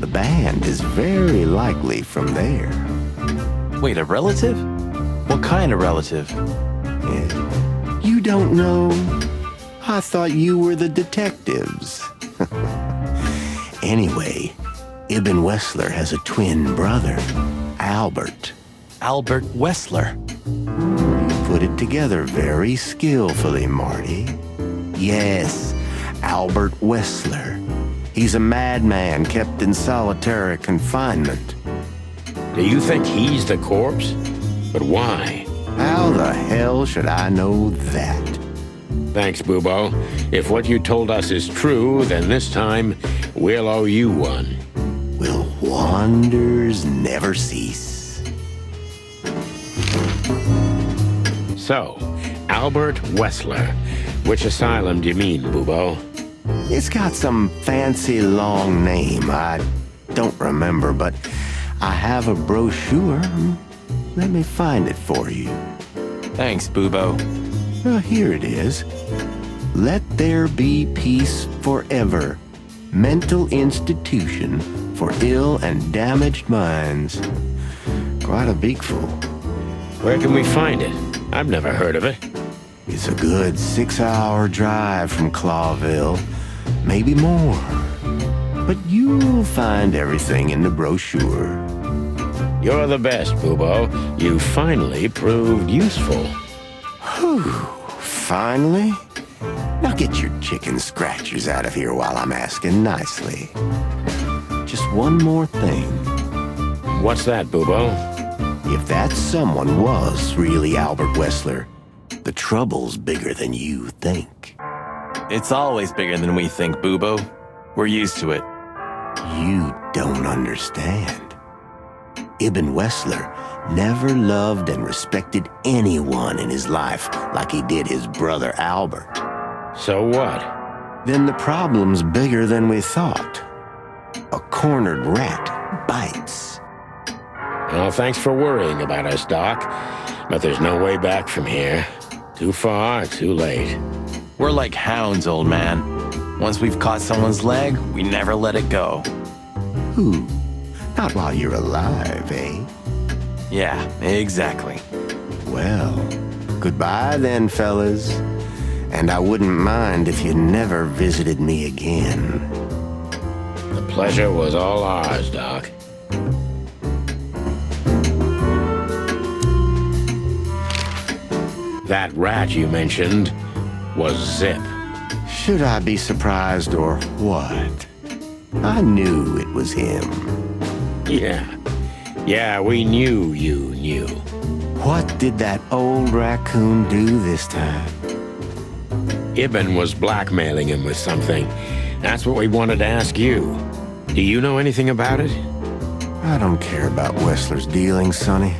S13: The band is very likely from there.
S2: Wait, a relative? What kind of relative?
S13: You don't know? I thought you were the detectives. Anyway, Ibn Wessler has a twin brother, Albert.
S2: Albert Wessler.
S13: You put it together very skillfully, Marty. Yes, Albert Wessler. He's a madman kept in solitary confinement.
S1: Do you think he's the corpse? But why?
S13: How the hell should I know that?
S1: Thanks, Bubo. If what you told us is true, then this time we'll owe you one.
S13: Will wonders never cease?
S1: So, Albert Wessler. Which asylum do you mean, Bubo?
S13: It's got some fancy long name. I don't remember, but I have a brochure. Let me find it for you.
S2: Thanks, Bubo.
S13: Here it is. Let There Be Peace Forever. Mental Institution for Ill and Damaged Minds. Quite a beakful.
S1: Where can we find it? I've never heard of it.
S13: It's a good 6-hour drive from Clawville. Maybe more. But you'll find everything in the brochure.
S1: You're the best, Bubo. You finally proved useful.
S13: Whew. Finally? Now get your chicken scratchers out of here while I'm asking nicely. Just one more thing.
S1: What's that, Bubo?
S13: If that someone was really Albert Wessler, the trouble's bigger than you think.
S2: It's always bigger than we think, Bubo. We're used to it.
S13: You don't understand. Ibn Wessler never loved and respected anyone in his life like he did his brother Albert.
S1: So what?
S13: Then the problem's bigger than we thought. A cornered rat bites.
S1: Well, thanks for worrying about us, Doc. But there's no way back from here. Too far, too late.
S2: We're like hounds, old man. Once we've caught someone's leg, we never let it go.
S13: Who? Not while you're alive, eh?
S2: Yeah, exactly.
S13: Well, goodbye then, fellas. And I wouldn't mind if you never visited me again.
S1: The pleasure was all ours, Doc. That rat you mentioned was Zip.
S13: Should I be surprised or what? I knew it was him.
S1: Yeah, we knew you knew.
S13: What did that old raccoon do this time?
S1: Ibn was blackmailing him with something. That's what we wanted to ask you. Do you know anything about it?
S13: I don't care about Wessler's dealings, Sonny.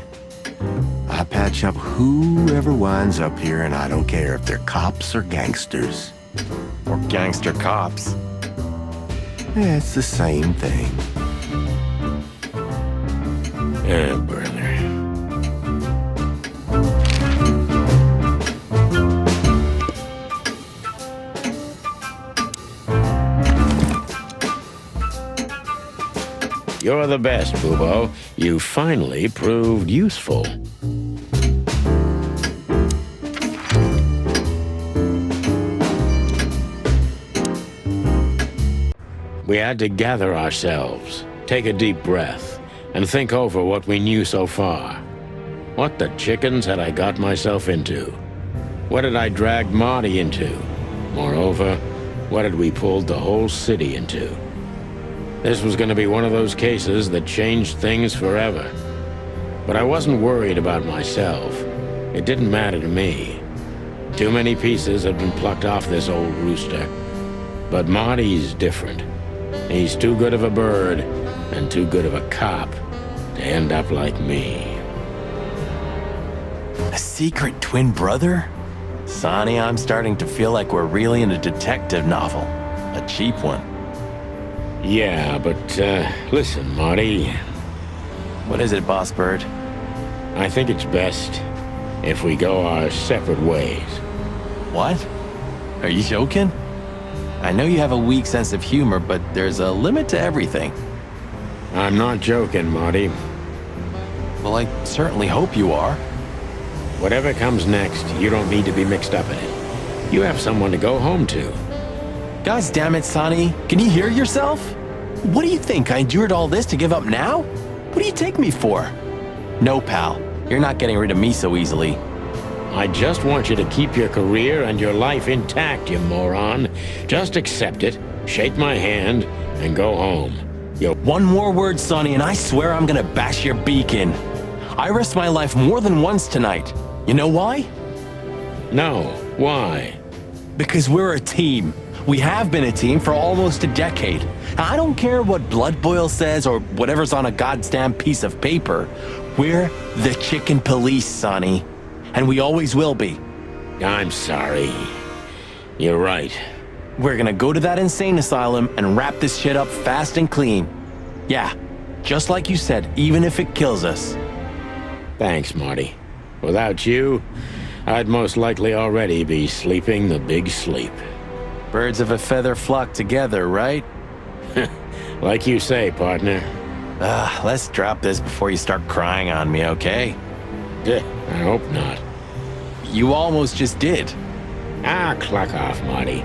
S13: I patch up whoever winds up here, and I don't care if they're cops or gangsters.
S2: Or gangster cops.
S13: It's the same thing.
S1: Brother. You're the best, Bubo. You finally proved useful. We had to gather ourselves, take a deep breath, and think over what we knew so far. What the chickens had I got myself into? What had I dragged Marty into? Moreover, what had we pulled the whole city into? This was going to be one of those cases that changed things forever. But I wasn't worried about myself. It didn't matter to me. Too many pieces had been plucked off this old rooster. But Marty's different. He's too good of a bird and too good of a cop to end up like me.
S2: A secret twin brother? Sonny, I'm starting to feel like we're really in a detective novel. A cheap one.
S1: Yeah, but, listen, Marty.
S2: What is it, Boss Bird?
S1: I think it's best if we go our separate ways.
S2: What? Are you joking? I know you have a weak sense of humor, but there's a limit to everything.
S1: I'm not joking, Marty.
S2: Well, I certainly hope you are.
S1: Whatever comes next, you don't need to be mixed up in it. You have someone to go home to.
S2: God damn it, Sonny. Can you hear yourself? What do you think? I endured all this to give up now? What do you take me for? No, pal. You're not getting rid of me so easily.
S1: I just want you to keep your career and your life intact, you moron. Just accept it, shake my hand, and go home.
S2: One more word, Sonny, and I swear I'm gonna bash your beak in. I risked my life more than once tonight. You know why?
S1: No. Why?
S2: Because we're a team. We have been a team for almost a decade. I don't care what Blood Boil says or whatever's on a goddamn piece of paper. We're the chicken police, Sonny. And we always will be.
S1: I'm sorry. You're right.
S2: We're gonna go to that insane asylum and wrap this shit up fast and clean. Yeah, just like you said, even if it kills us.
S1: Thanks, Marty. Without you, I'd most likely already be sleeping the big sleep.
S2: Birds of a feather flock together, right?
S1: Like you say, partner.
S2: Let's drop this before you start crying on me, okay?
S1: I hope not.
S2: You almost just did.
S1: Clock off, Marty.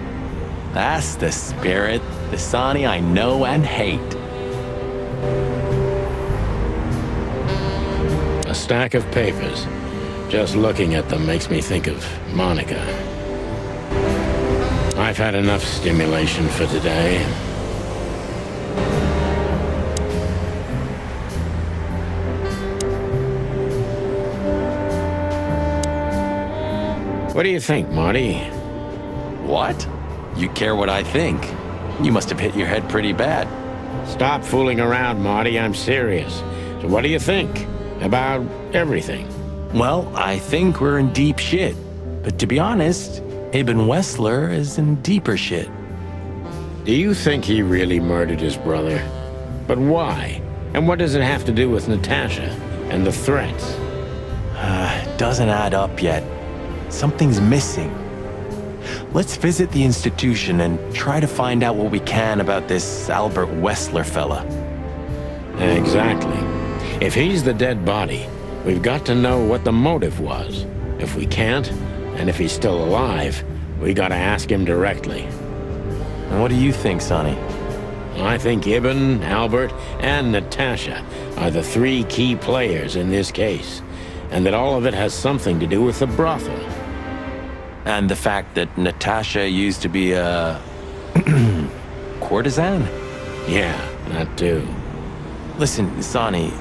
S2: That's the spirit, the Sonny I know and hate.
S1: A stack of papers. Just looking at them makes me think of Monica. I've had enough stimulation for today. What do you think, Marty?
S2: What? You care what I think? You must have hit your head pretty bad.
S1: Stop fooling around, Marty. I'm serious. So what do you think about everything?
S2: Well, I think we're in deep shit. But to be honest, Ibn Wessler is in deeper shit.
S1: Do you think he really murdered his brother? But why? And what does it have to do with Natasha and the threats?
S2: Doesn't add up yet. Something's missing. Let's visit the institution and try to find out what we can about this Albert Wessler fella.
S1: Exactly. If he's the dead body, we've got to know what the motive was. If we can't, and if he's still alive, we gotta ask him directly.
S2: And what do you think, Sonny?
S1: I think Ibn, Albert, and Natasha are the three key players in this case, and that all of it has something to do with the brothel.
S2: And the fact that Natasha used to be a courtesan?
S1: Yeah, that too.
S2: Listen, Sonny,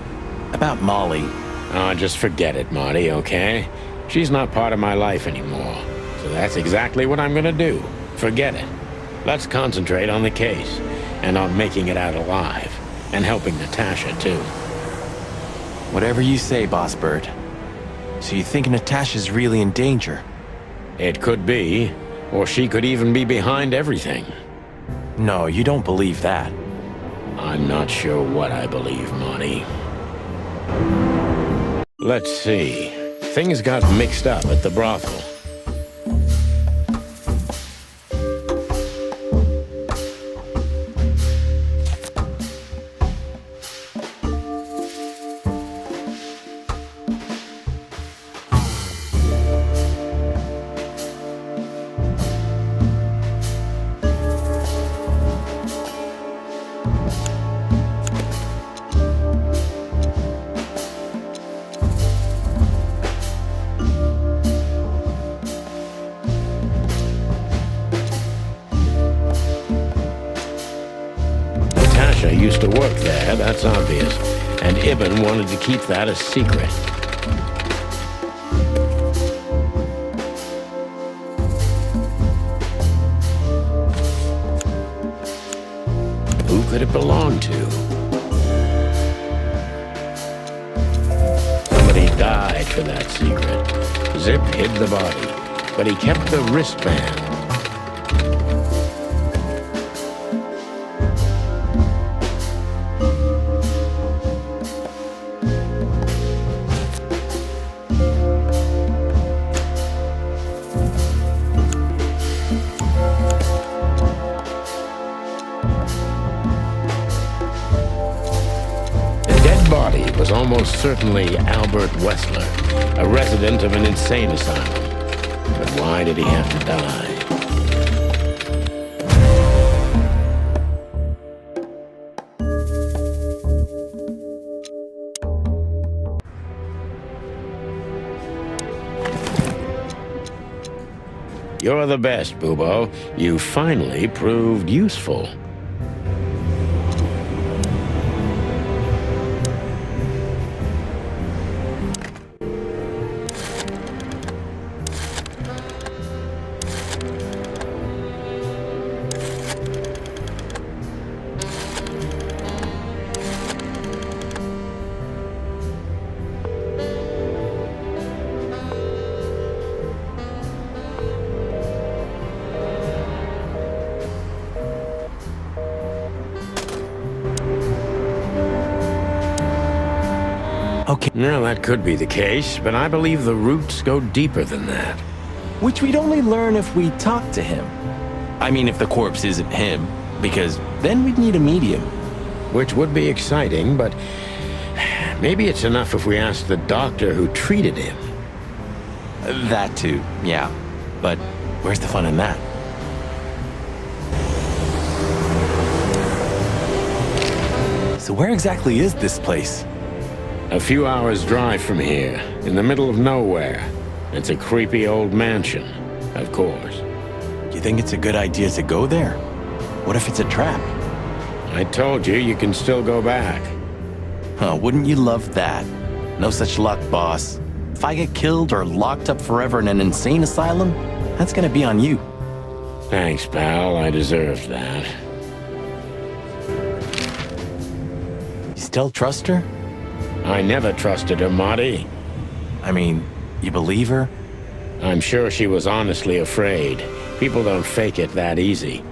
S2: about Molly.
S1: Oh, just forget it, Marty, okay? She's not part of my life anymore. So that's exactly what I'm gonna do. Forget it. Let's concentrate on the case, and on making it out alive, and helping Natasha too.
S2: Whatever you say, Boss Bird. So you think Natasha's really in danger?
S1: It could be, or she could even be behind everything.
S2: No, you don't believe that.
S1: I'm not sure what I believe, Marty. Let's see. Things got mixed up at the brothel. Natasha used to work there, that's obvious. And Ibn wanted to keep that a secret. Who could it belong to? Somebody died for that secret. Zip hid the body, but he kept the wristband. Almost certainly Albert Wessler, a resident of an insane asylum. But why did he have to die? You're the best, Bubo. You finally proved useful.
S2: Okay.
S1: No, that could be the case, but I believe the roots go deeper than that.
S2: Which we'd only learn if we talked to him. I mean, if the corpse isn't him, because then we'd need a medium.
S1: Which would be exciting, but maybe it's enough if we ask the doctor who treated him.
S2: That too, yeah. But where's the fun in that? So where exactly is this place?
S1: A few hours' drive from here, in the middle of nowhere. It's a creepy old mansion, of course.
S2: You think it's a good idea to go there? What if it's a trap?
S1: I told you, you can still go back.
S2: Huh, wouldn't you love that? No such luck, boss. If I get killed or locked up forever in an insane asylum, that's gonna be on you.
S1: Thanks, pal. I deserved that.
S2: You still trust her?
S1: I never trusted her, Marty.
S2: I mean, you believe her?
S1: I'm sure she was honestly afraid. People don't fake it that easy.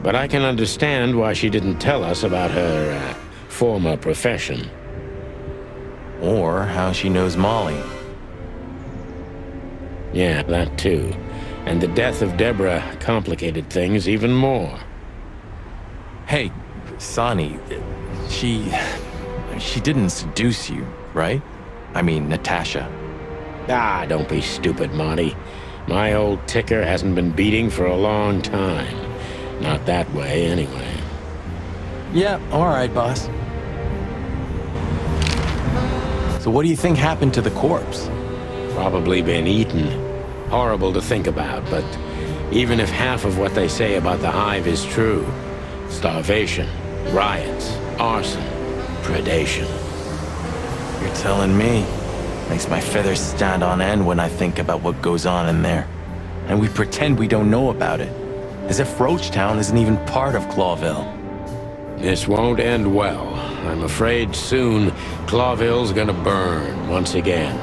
S1: But I can understand why she didn't tell us about her, former profession.
S2: Or how she knows Molly.
S1: Yeah, that too. And the death of Deborah complicated things even more.
S2: Hey, Sonny, she didn't seduce you, right? I mean, Natasha.
S1: Ah, don't be stupid, Monty. My old ticker hasn't been beating for a long time. Not that way, anyway.
S2: Yeah, all right, boss. So what do you think happened to the corpse?
S1: Probably been eaten. Horrible to think about, but even if half of what they say about the hive is true, starvation, riots, arson, predation.
S2: You're telling me. Makes my feathers stand on end when I think about what goes on in there. And we pretend we don't know about it. As if Roachtown isn't even part of Clawville.
S1: This won't end well. I'm afraid soon Clawville's gonna burn once again.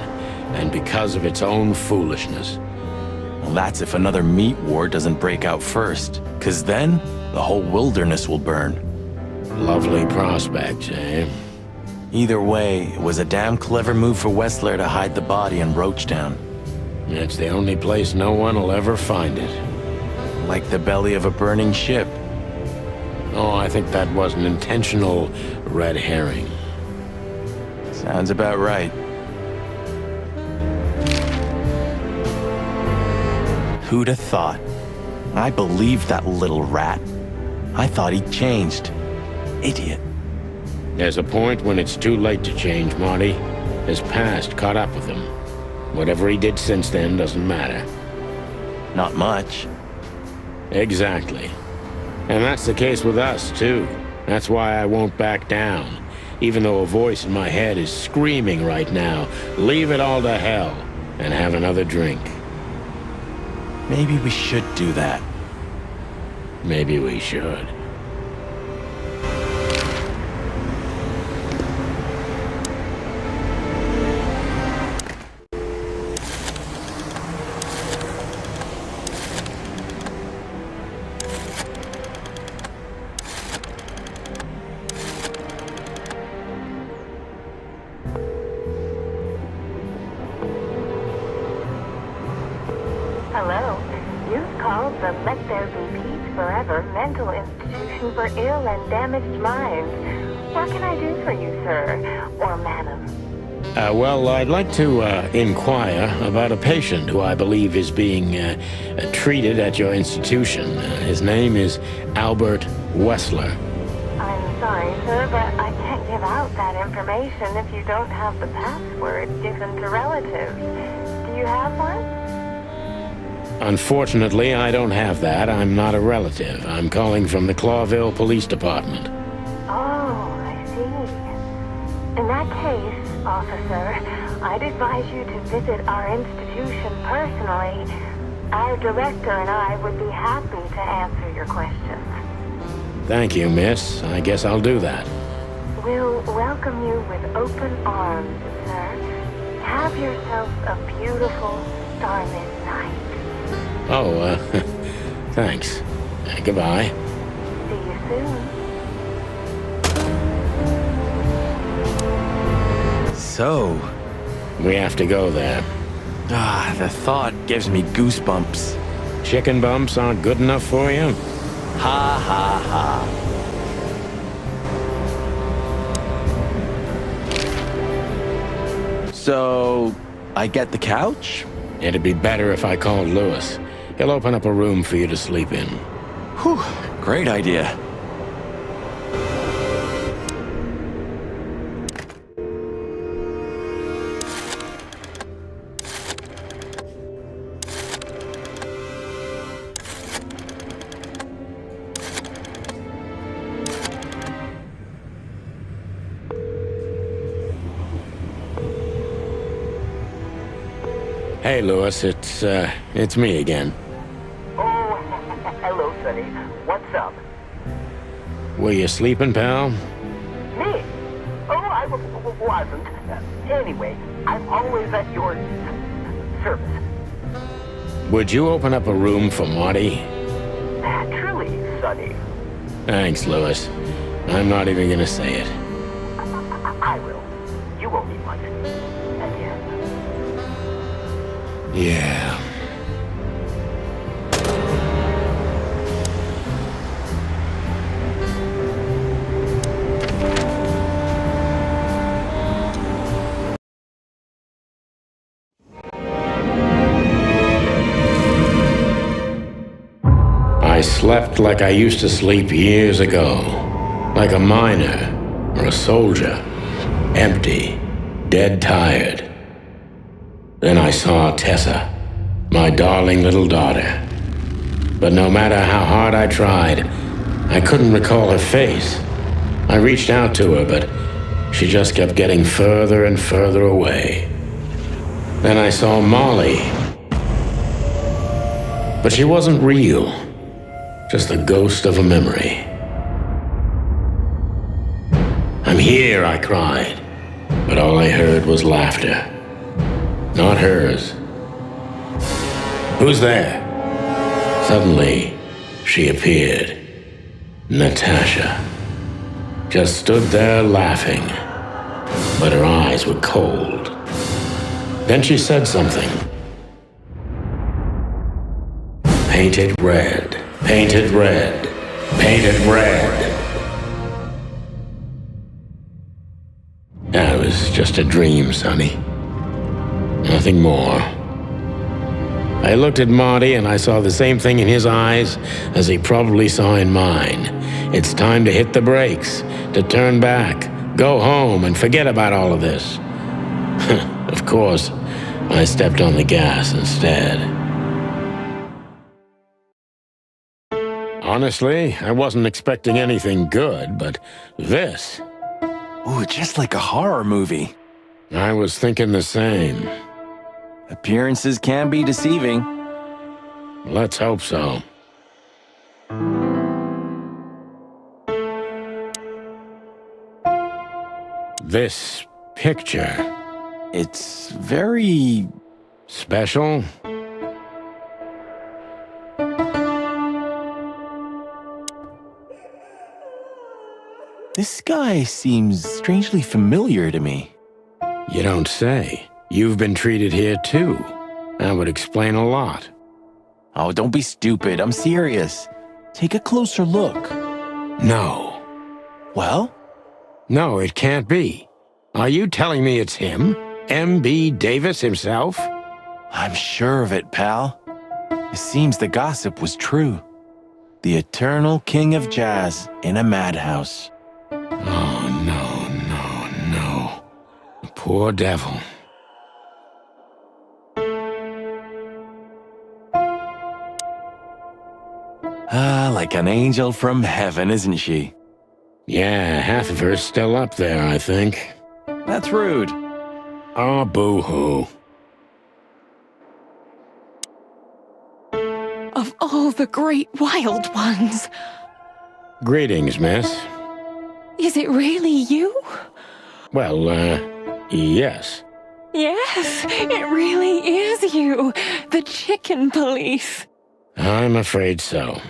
S1: And because of its own foolishness.
S2: Well, that's if another meat war doesn't break out first. 'Cause then, the whole wilderness will burn.
S1: Lovely prospects, eh?
S2: Either way, it was a damn clever move for Wessler to hide the body in Roachtown.
S1: It's the only place no one will ever find it.
S2: Like the belly of a burning ship.
S1: Oh, I think that was an intentional red herring.
S2: Sounds about right. Who'd have thought? I believed that little rat. I thought he'd changed. Idiot.
S1: There's a point when it's too late to change, Marty. His past caught up with him. Whatever he did since then doesn't matter.
S2: Not much.
S1: Exactly. And that's the case with us, too. That's why I won't back down, even though a voice in my head is screaming right now, leave it all to hell and have another drink.
S2: Maybe we should do that.
S1: Maybe we should.
S14: Hello. You've called the Let There Be Peace Forever mental institution for ill and damaged minds. What can I do for you, sir? Or madam?
S1: Well, I'd like to inquire about a patient who I believe is being treated at your institution. His name is Albert Wessler.
S14: I'm sorry, sir, but I can't give out that information if you don't have the password given to relatives. Do you have one?
S1: Unfortunately, I don't have that. I'm not a relative. I'm calling from the Clawville Police Department.
S14: Oh, I see. In that case, officer, I'd advise you to visit our institution personally. Our director and I would be happy to answer your questions.
S1: Thank you, miss. I guess I'll do that.
S14: We'll welcome you with open arms, sir. Have yourself a beautiful, starlit night.
S1: Oh, thanks. Goodbye.
S14: See you soon.
S2: So,
S1: we have to go there.
S2: the thought gives me goosebumps.
S1: Chicken bumps aren't good enough for you?
S2: Ha ha ha. So, I get the couch?
S1: It'd be better if I called Lewis. He'll open up a room for you to sleep in.
S2: Whew, great idea.
S1: Hey, Lewis, it's me again.
S15: Oh, hello, Sonny. What's up?
S1: Were you sleeping, pal?
S15: Me? Oh, I wasn't. Anyway, I'm always at your service.
S1: Would you open up a room for Marty?
S15: Truly, Sonny.
S1: Thanks, Lewis. I'm not even gonna say it.
S15: I will. You owe me one. Again.
S1: Yeah. I slept like I used to sleep years ago. Like a miner or a soldier. Empty. Dead tired. Then I saw Tessa, my darling little daughter. But no matter how hard I tried, I couldn't recall her face. I reached out to her, but she just kept getting further and further away. Then I saw Molly. But she wasn't real, just the ghost of a memory. I'm here, I cried, but all I heard was laughter. Not hers. Who's there? Suddenly, she appeared. Natasha. Just stood there laughing, but her eyes were cold. Then she said something. Painted red, painted red, painted red. That was just a dream, Sonny. Nothing more. I looked at Marty and I saw the same thing in his eyes as he probably saw in mine. It's time to hit the brakes, to turn back, go home and forget about all of this. Of course, I stepped on the gas instead. Honestly, I wasn't expecting anything good, but this...
S2: Ooh, just like a horror movie.
S1: I was thinking the same.
S2: Appearances can be deceiving.
S1: Let's hope so. This picture...
S2: It's very...
S1: special?
S2: This guy seems strangely familiar to me.
S1: You don't say. You've been treated here too. That would explain a lot.
S2: Oh, don't be stupid. I'm serious. Take a closer look.
S1: No.
S2: Well?
S1: No, it can't be. Are you telling me it's him? M.B. Davis himself?
S2: I'm sure of it, pal. It seems the gossip was true. The eternal king of jazz in a madhouse.
S1: Oh, no. The poor devil.
S2: Ah, like an angel from heaven, isn't she?
S1: Yeah, half of her's still up there, I think.
S2: That's rude.
S1: Oh, boo-hoo.
S5: Of all the great wild ones.
S1: Greetings, miss.
S5: Is it really you?
S1: Well, yes.
S5: Yes, it really is you. The chicken police.
S1: I'm afraid so.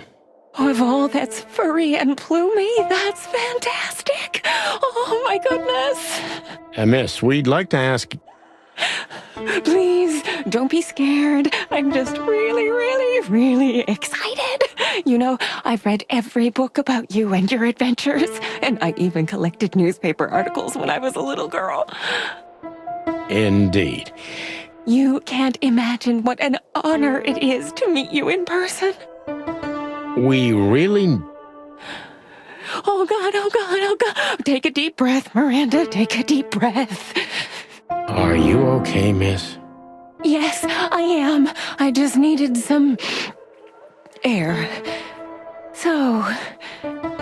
S5: Of all that's furry and plumy, that's fantastic. Oh, my goodness.
S1: Miss, we'd like to ask...
S5: Please, don't be scared. I'm just really excited. You know, I've read every book about you and your adventures, and I even collected newspaper articles when I was a little girl.
S1: Indeed.
S5: You can't imagine what an honor it is to meet you in person.
S1: We really...
S5: Oh, God. Take a deep breath, Miranda. Take a deep breath.
S1: Are you okay, miss?
S5: Yes, I am. I just needed some air. So,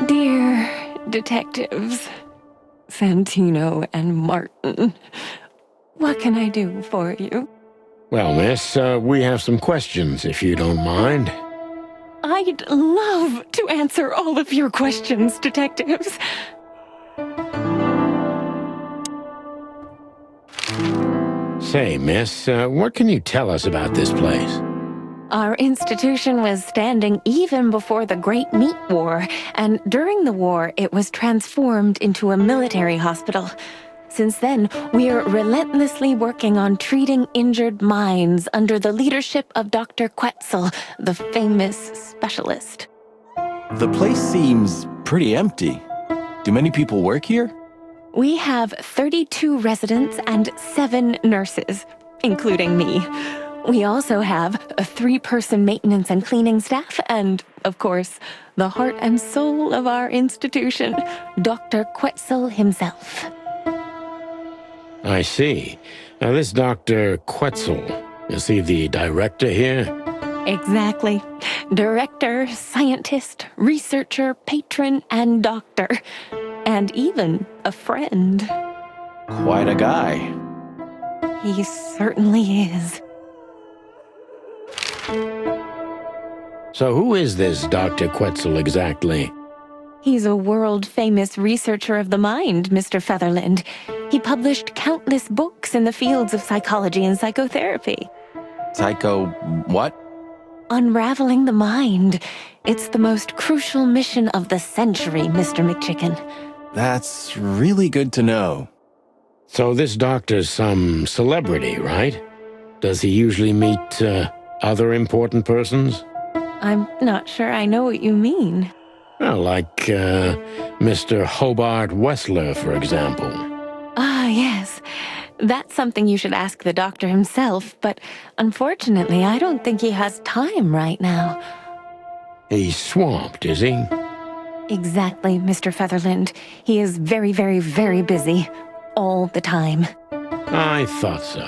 S5: dear detectives, Santino and Martin, what can I do for you?
S1: Well, miss, we have some questions, if you don't mind.
S5: I'd love to answer all of your questions, detectives.
S1: Say, miss, what can you tell us about this place?
S5: Our institution was standing even before the Great Meat War, and during the war, it was transformed into a military hospital. Since then, we're relentlessly working on treating injured minds under the leadership of Dr. Quetzal, the famous specialist.
S2: The place seems pretty empty. Do many people work here?
S5: We have 32 residents and 7 nurses, including me. We also have a 3-person maintenance and cleaning staff, and, of course, the heart and soul of our institution, Dr. Quetzal himself.
S1: I see. Now, this Dr. Quetzal, is he the director here?
S5: Exactly. Director, scientist, researcher, patron, and doctor. And even a friend.
S2: Quite a guy.
S5: He certainly is.
S1: So who is this Dr. Quetzal exactly?
S5: He's a world-famous researcher of the mind, Mr. Featherland. He published countless books in the fields of psychology and psychotherapy.
S2: Psycho... what?
S5: Unraveling the mind. It's the most crucial mission of the century, Mr. McChicken.
S2: That's really good to know.
S1: So this doctor's some celebrity, right? Does he usually meet, other important persons?
S5: I'm not sure I know what you mean.
S1: Well, like, Mr. Hobart Wessler, for example.
S5: Ah, yes. That's something you should ask the doctor himself, but unfortunately, I don't think he has time right now.
S1: He's swamped, is he?
S5: Exactly, Mr. Featherland. He is very, very busy. All the time.
S1: I thought so.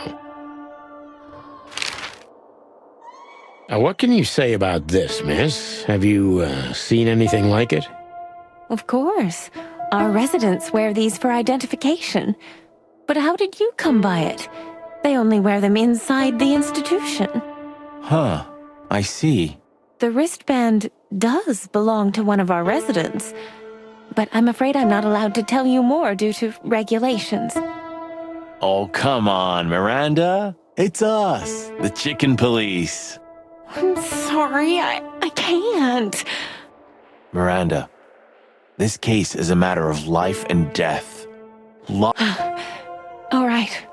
S1: What can you say about this, miss? Have you seen anything like it?
S5: Of course. Our residents wear these for identification. But how did you come by it? They only wear them inside the institution.
S2: Huh. I see.
S5: The wristband does belong to one of our residents. But I'm afraid I'm not allowed to tell you more due to regulations.
S2: Oh, come on, Miranda. It's us, the chicken police.
S5: I'm sorry, I can't.
S2: Miranda, this case is a matter of life and death.
S5: All right.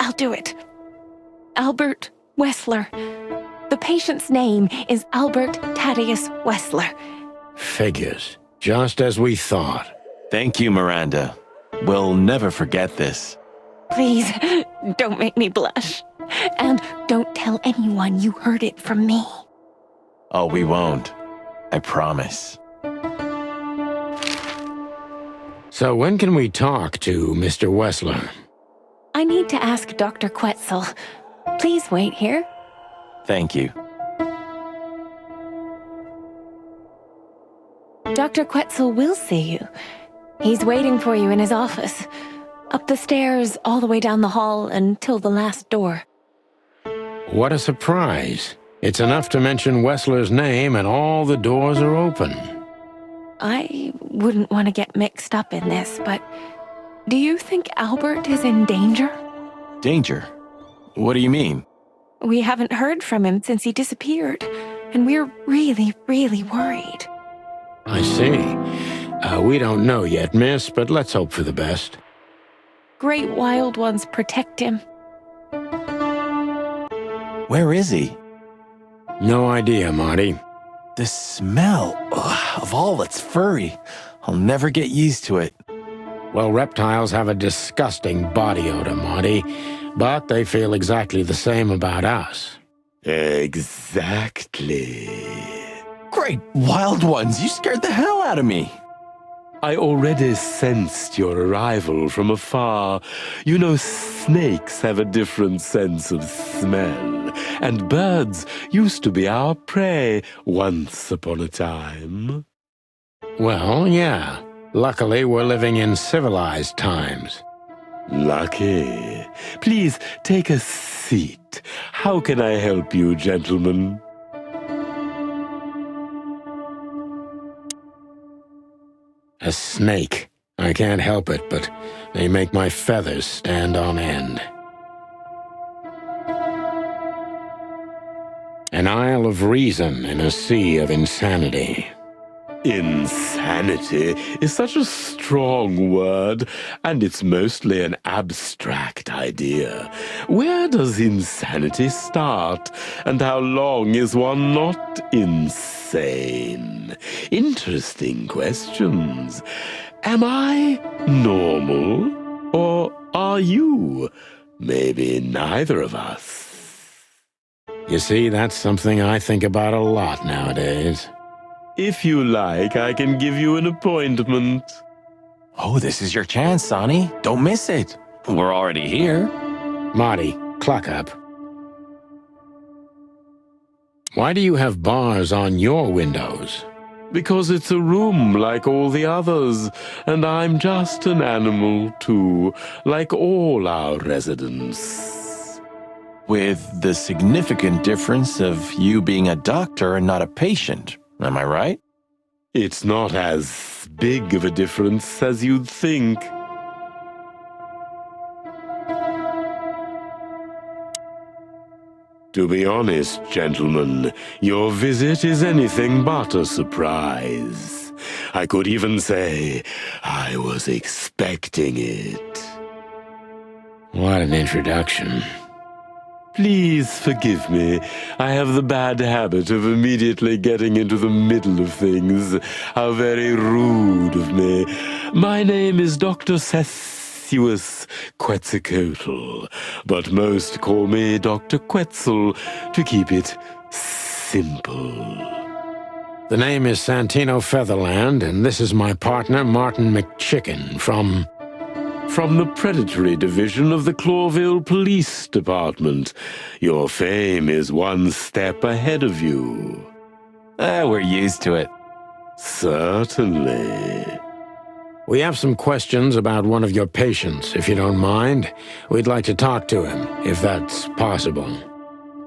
S5: I'll do it. Albert Wessler. The patient's name is Albert Thaddeus Wessler.
S1: Figures. Just as we thought.
S2: Thank you, Miranda. We'll never forget this.
S5: Please, don't make me blush. And don't tell anyone you heard it from me.
S2: Oh, we won't. I promise.
S1: So when can we talk to Mr. Wessler?
S5: I need to ask Dr. Quetzal. Please wait here.
S2: Thank you.
S5: Dr. Quetzal will see you. He's waiting for you in his office. Up the stairs, all the way down the hall, until the last door.
S1: What a surprise. It's enough to mention Wessler's name and all the doors are open.
S5: I wouldn't want to get mixed up in this, but do you think Albert is in danger?
S2: Danger? What do you mean?
S5: We haven't heard from him since he disappeared, and we're really, really worried.
S1: I see. We don't know yet, miss, but let's hope for the best.
S5: Great wild ones protect him.
S2: Where is he?
S1: No idea, Marty.
S2: The smell of all that's furry. I'll never get used to it.
S1: Well, reptiles have a disgusting body odor, Marty, but they feel exactly the same about us.
S2: Exactly. Great wild ones, you scared the hell out of me.
S16: I already sensed your arrival from afar. You know, snakes have a different sense of smell, and birds used to be our prey once upon a time.
S1: Well, yeah. Luckily, we're living in civilized times.
S16: Lucky. Please take a seat. How can I help you, gentlemen?
S1: A snake. I can't help it, but they make my feathers stand on end. An isle of reason in a sea of insanity.
S16: Insanity is such a strong word, and it's mostly an abstract idea. Where does insanity start, and how long is one not insane? Interesting questions. Am I normal, or are you? Maybe neither of us.
S1: You see, that's something I think about a lot nowadays.
S16: If you like, I can give you an appointment.
S2: Oh, this is your chance, Sonny. Don't miss it. We're already here.
S1: Marty, clock up. Why do you have bars on your windows?
S16: Because it's a room like all the others, and I'm just an animal too, like all our residents.
S2: With the significant difference of you being a doctor and not a patient. Am I right?
S16: It's not as big of a difference as you'd think. To be honest, gentlemen, your visit is anything but a surprise. I could even say I was expecting it.
S1: What an introduction.
S16: Please forgive me. I have the bad habit of immediately getting into the middle of things. How very rude of me. My name is Dr. Sessuous Quetzalcoatl, but most call me Dr. Quetzal to keep it simple.
S1: The name is Santino Featherland, and this is my partner, Martin McChicken, from
S16: from the predatory division of the Clawville Police Department. Your fame is one step ahead of you.
S2: We're used to it.
S16: Certainly.
S1: We have some questions about one of your patients, if you don't mind. We'd like to talk to him, if that's possible.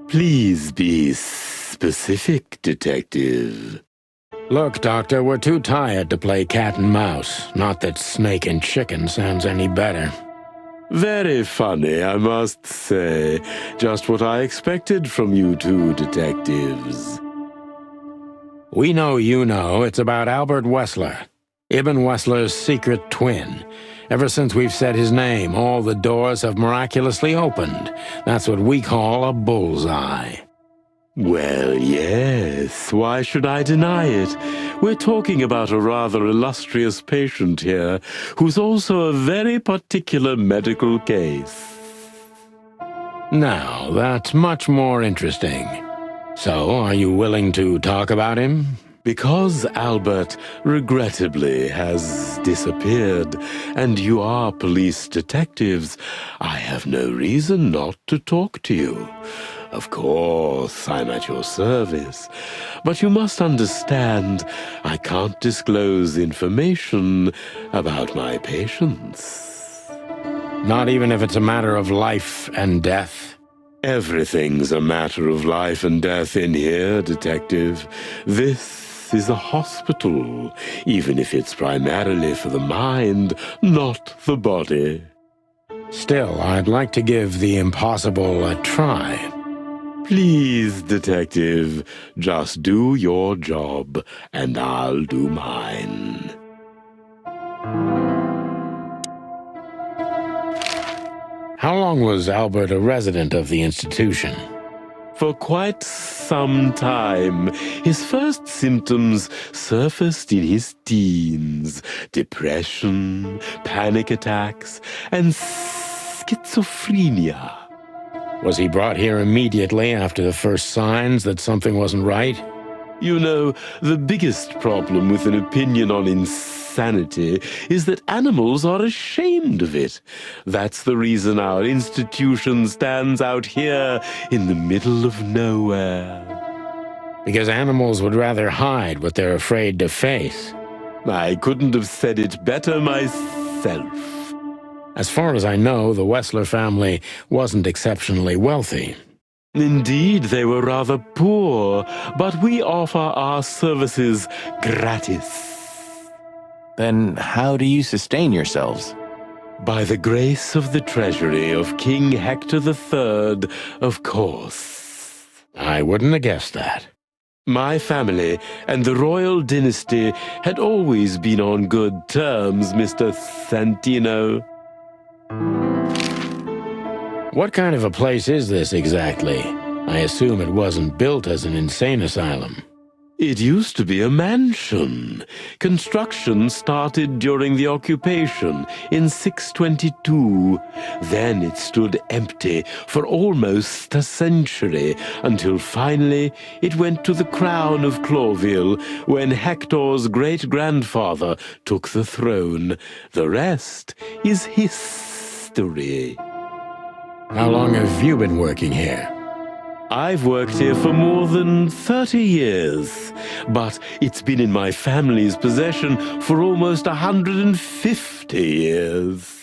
S16: Please be specific, Detective.
S1: Look, Doctor, we're too tired to play cat and mouse. Not that snake and chicken sounds any better.
S16: Very funny, I must say. Just what I expected from you two detectives.
S1: We know you know it's about Albert Wessler, Ibn Wessler's secret twin. Ever since we've said his name, all the doors have miraculously opened. That's what we call a bullseye.
S16: Well, yes. Why should I deny it? We're talking about a rather illustrious patient here, who's also a very particular medical case.
S1: Now, that's much more interesting. So, are you willing to talk about him?
S16: Because Albert, regrettably, has disappeared, and you are police detectives, I have no reason not to talk to you. Of course, I'm at your service, but you must understand, I can't disclose information about my patients.
S1: Not even if it's a matter of life and death?
S16: Everything's a matter of life and death in here, Detective. This is a hospital, even if it's primarily for the mind, not the body.
S1: Still, I'd like to give the impossible a try.
S16: Please, Detective, just do your job, and I'll do mine.
S1: How long was Albert a resident of the institution?
S16: For quite some time. His first symptoms surfaced in his teens. Depression, panic attacks, and schizophrenia.
S1: Was he brought here immediately after the first signs that something wasn't right?
S16: You know, the biggest problem with an opinion on insanity is that animals are ashamed of it. That's the reason our institution stands out here in the middle of nowhere.
S1: Because animals would rather hide what they're afraid to face.
S16: I couldn't have said it better myself.
S1: As far as I know, the Wessler family wasn't exceptionally wealthy.
S16: Indeed, they were rather poor, but we offer our services gratis.
S2: Then how do you sustain yourselves?
S16: By the grace of the treasury of King Hector III, of course.
S1: I wouldn't have guessed that.
S16: My family and the royal dynasty had always been on good terms, Mr. Santino.
S1: What kind of a place is this exactly? I assume it wasn't built as an insane asylum.
S16: It used to be a mansion. Construction started during the occupation in 622. Then it stood empty for almost a century, until finally it went to the crown of Clawville when Hector's great-grandfather took the throne. The rest is history.
S1: How long have you been working here?
S16: I've worked here for more than 30 years, but it's been in my family's possession for almost 150 years.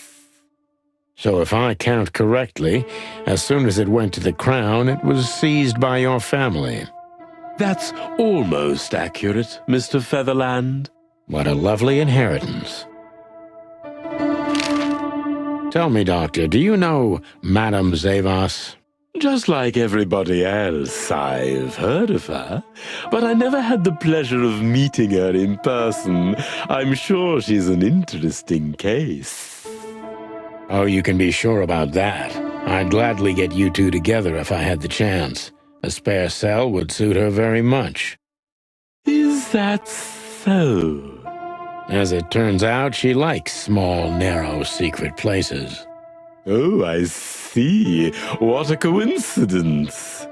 S1: So if I count correctly, as soon as it went to the crown, it was seized by your family.
S16: That's almost accurate, Mr. Featherland.
S1: What a lovely inheritance. Tell me, Doctor, do you know Madame Zavas?
S16: Just like everybody else, I've heard of her, but I never had the pleasure of meeting her in person. I'm sure she's an interesting case.
S1: Oh, you can be sure about that. I'd gladly get you two together if I had the chance. A spare cell would suit her very much.
S16: Is that so?
S1: As it turns out, she likes small, narrow, secret places.
S16: Oh, I see. What a coincidence.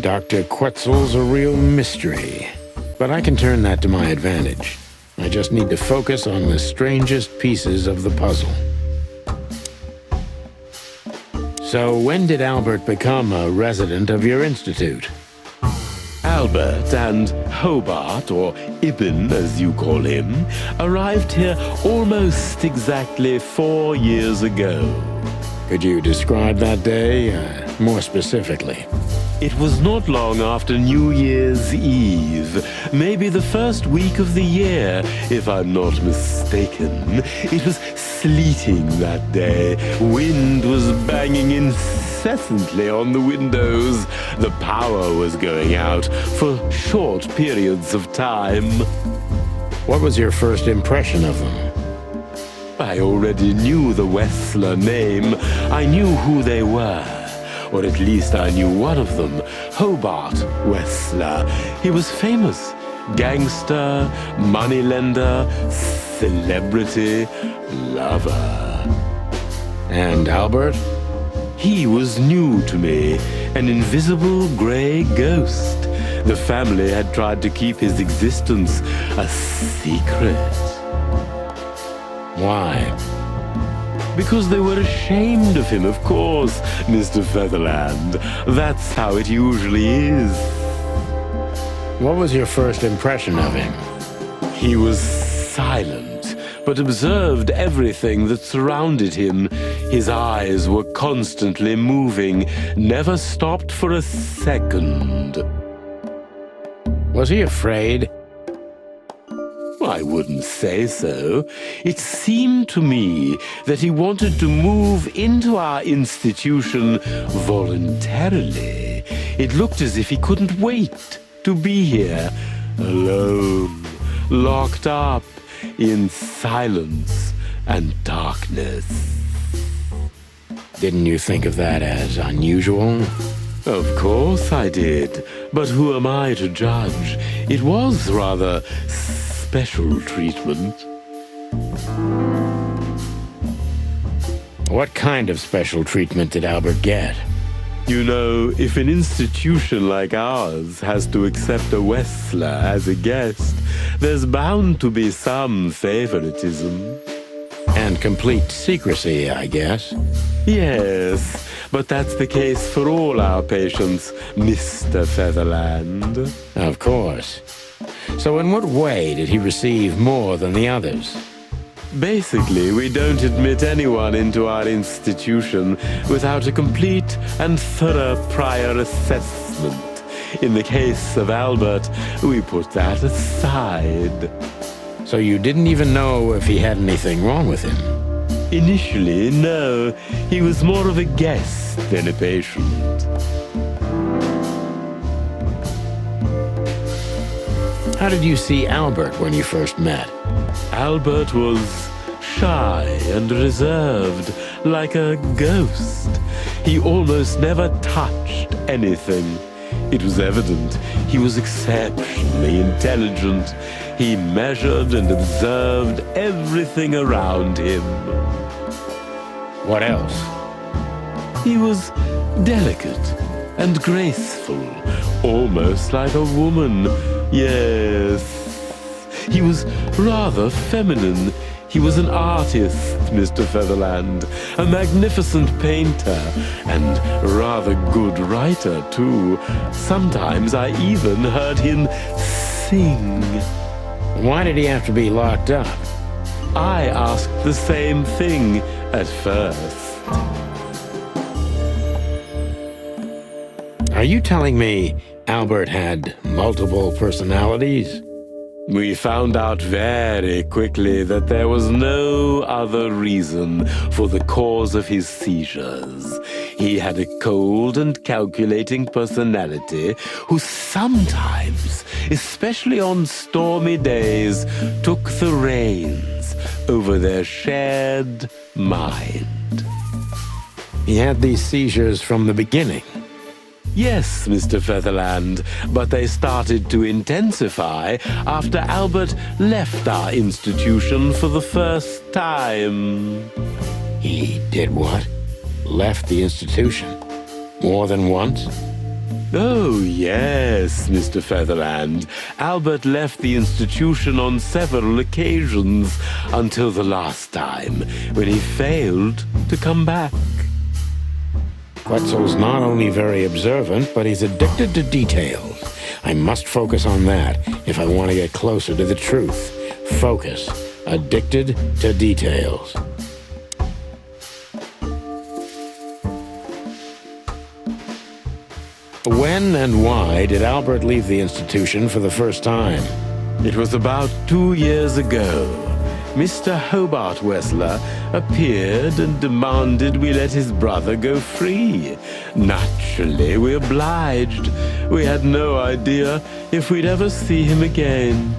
S1: Dr. Quetzal's a real mystery. But I can turn that to my advantage. I just need to focus on the strangest pieces of the puzzle. So when did Albert become a resident of your institute?
S16: Albert and Hobart, or Ibn as you call him, arrived here almost exactly 4 years ago.
S1: Could you describe that day more specifically?
S16: It was not long after New Year's Eve, maybe the first week of the year, if I'm not mistaken. It was sleeting that day. Wind was banging incessantly on the windows. The power was going out for short periods of time.
S1: What was your first impression of them?
S16: I already knew the Wessler name. I knew who they were. Or at least I knew one of them, Hobart Wessler. He was famous. Gangster, moneylender, celebrity, lover.
S1: And Albert?
S16: He was new to me, an invisible gray ghost. The family had tried to keep his existence a secret.
S1: Why?
S16: Because they were ashamed of him, of course, Mr. Featherland. That's how it usually is.
S1: What was your first impression of him?
S16: He was silent, but observed everything that surrounded him. His eyes were constantly moving, never stopped for a second.
S1: Was he afraid?
S16: I wouldn't say so. It seemed to me that he wanted to move into our institution voluntarily. It looked as if he couldn't wait to be here, alone, locked up in silence and darkness.
S1: Didn't you think of that as unusual?
S16: Of course I did, but who am I to judge? It was rather special treatment.
S1: What kind of special treatment did Albert get?
S16: You know, if an institution like ours has to accept a Wessler as a guest, there's bound to be some favoritism.
S1: And complete secrecy, I guess.
S16: Yes, but that's the case for all our patients, Mr. Featherland.
S1: Of course. So in what way did he receive more than the others?
S16: Basically, we don't admit anyone into our institution without a complete and thorough prior assessment. In the case of Albert, we put that aside.
S1: So you didn't even know if he had anything wrong with him?
S16: Initially, no. He was more of a guest than a patient.
S1: How did you see Albert when you first met?
S16: Albert was shy and reserved, like a ghost. He almost never touched anything. It was evident he was exceptionally intelligent. He measured and observed everything around him.
S1: What else?
S16: He was delicate and graceful, almost like a woman. Yes, he was rather feminine. He was an artist, Mr. Featherland, a magnificent painter, and rather good writer, too. Sometimes I even heard him sing.
S1: Why did he have to be locked up?
S16: I asked the same thing at first.
S1: Are you telling me Albert had multiple personalities?
S16: We found out very quickly that there was no other reason for the cause of his seizures. He had a cold and calculating personality who sometimes, especially on stormy days, took the reins over their shared mind.
S1: He had these seizures from the beginning.
S16: Yes, Mr. Featherland, but they started to intensify after Albert left our institution for the first time.
S1: He did what? Left the institution? More than once?
S16: Oh, yes, Mr. Featherland. Albert left the institution on several occasions until the last time, when he failed to come back.
S1: Quetzal's not only very observant, but he's addicted to details. I must focus on that if I want to get closer to the truth. Focus. Addicted to details. When and why did Albert leave the institution for the first time?
S16: It was about 2 years ago. Mr. Hobart Wessler appeared and demanded we let his brother go free. Naturally, we obliged. We had no idea if we'd ever see him again.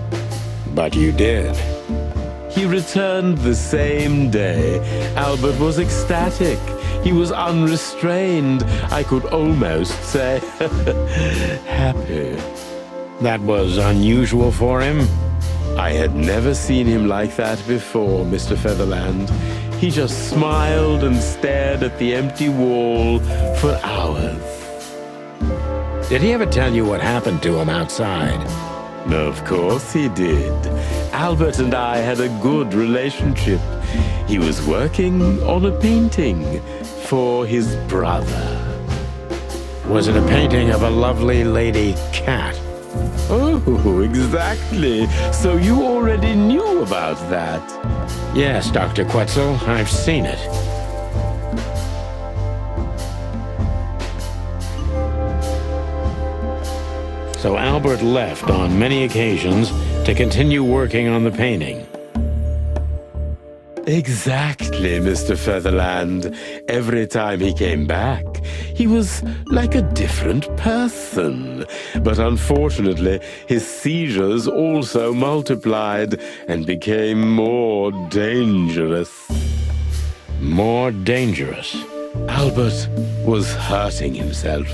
S1: But you did.
S16: He returned the same day. Albert was ecstatic. He was unrestrained. I could almost say happy.
S1: That was unusual for him?
S16: I had never seen him like that before, Mr. Featherland. He just smiled and stared at the empty wall for hours.
S1: Did he ever tell you what happened to him outside?
S16: Of course he did. Albert and I had a good relationship. He was working on a painting for his brother.
S1: Was it a painting of a lovely lady cat?
S16: Oh, exactly. So you already knew about that?
S1: Yes, Dr. Quetzal, I've seen it. So Albert left on many occasions to continue working on the painting.
S16: Exactly, Mr. Featherland. Every time he came back, he was like a different person. But unfortunately, his seizures also multiplied and became more dangerous.
S1: More dangerous?
S16: Albert was hurting himself.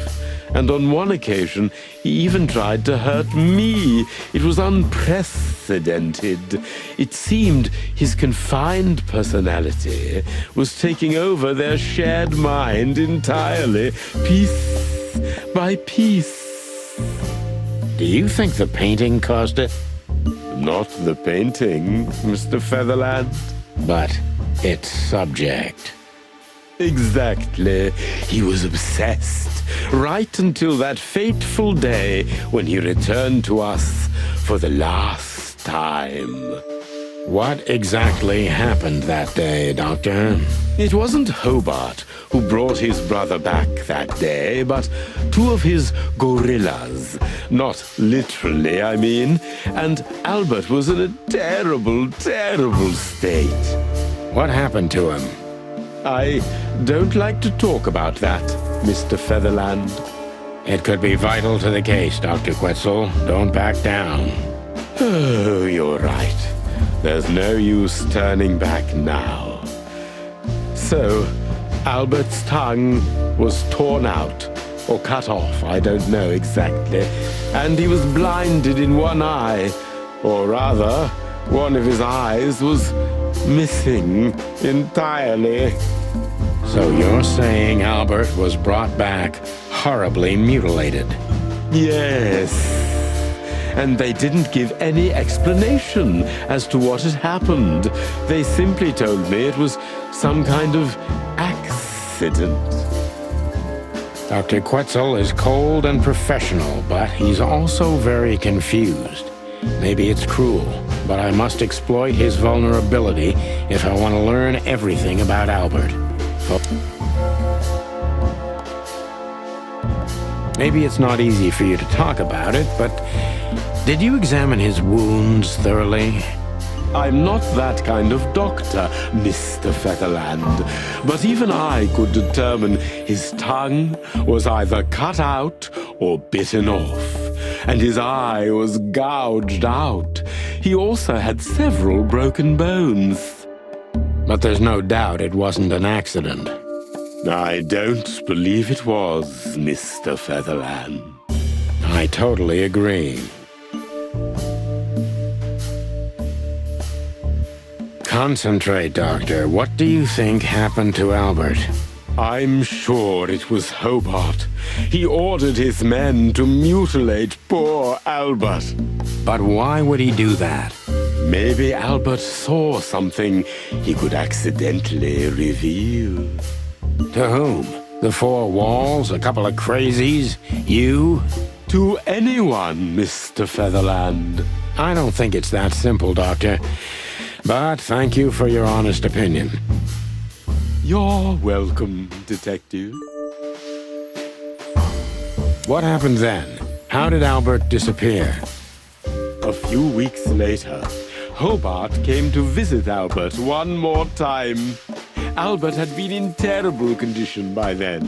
S16: And on one occasion, he even tried to hurt me. It was unprecedented. It seemed his confined personality was taking over their shared mind entirely, piece by piece.
S1: Do you think the painting caused it?
S16: Not the painting, Mr. Featherland.
S1: But its subject.
S16: Exactly. He was obsessed, right until that fateful day when he returned to us for the last time.
S1: What exactly happened that day, Doctor?
S16: It wasn't Hobart who brought his brother back that day, but 2 of his gorillas. Not literally, I mean. And Albert was in a terrible, terrible state.
S1: What happened to him?
S16: I don't like to talk about that, Mr. Featherland.
S1: It could be vital to the case, Dr. Quetzal. Don't back down.
S16: Oh, you're right. There's no use turning back now. So, Albert's tongue was torn out, or cut off, I don't know exactly, and he was blinded in one eye, or rather, one of his eyes was missing entirely.
S1: So you're saying Albert was brought back horribly mutilated?
S16: Yes. And they didn't give any explanation as to what had happened. They simply told me it was some kind of accident.
S1: Dr. Quetzal is cold and professional, but he's also very confused. Maybe it's cruel, but I must exploit his vulnerability if I want to learn everything about Albert. Maybe it's not easy for you to talk about it, but did you examine his wounds thoroughly?
S16: I'm not that kind of doctor, Mr. Featherland, but even I could determine his tongue was either cut out or bitten off, and his eye was gouged out. He also had several broken bones.
S1: But there's no doubt it wasn't an accident.
S16: I don't believe it was, Mr. Featherland.
S1: I totally agree. Concentrate, Doctor. What do you think happened to Albert?
S16: I'm sure it was Hobart. He ordered his men to mutilate poor Albert.
S1: But why would he do that?
S16: Maybe Albert saw something he could accidentally reveal.
S1: To whom? The four walls? A couple of crazies? You?
S16: To anyone, Mr. Featherland.
S1: I don't think it's that simple, Doctor. But thank you for your honest opinion.
S16: You're welcome, Detective.
S1: What happened then? How did Albert disappear?
S16: A few weeks later, Hobart came to visit Albert one more time. Albert had been in terrible condition by then.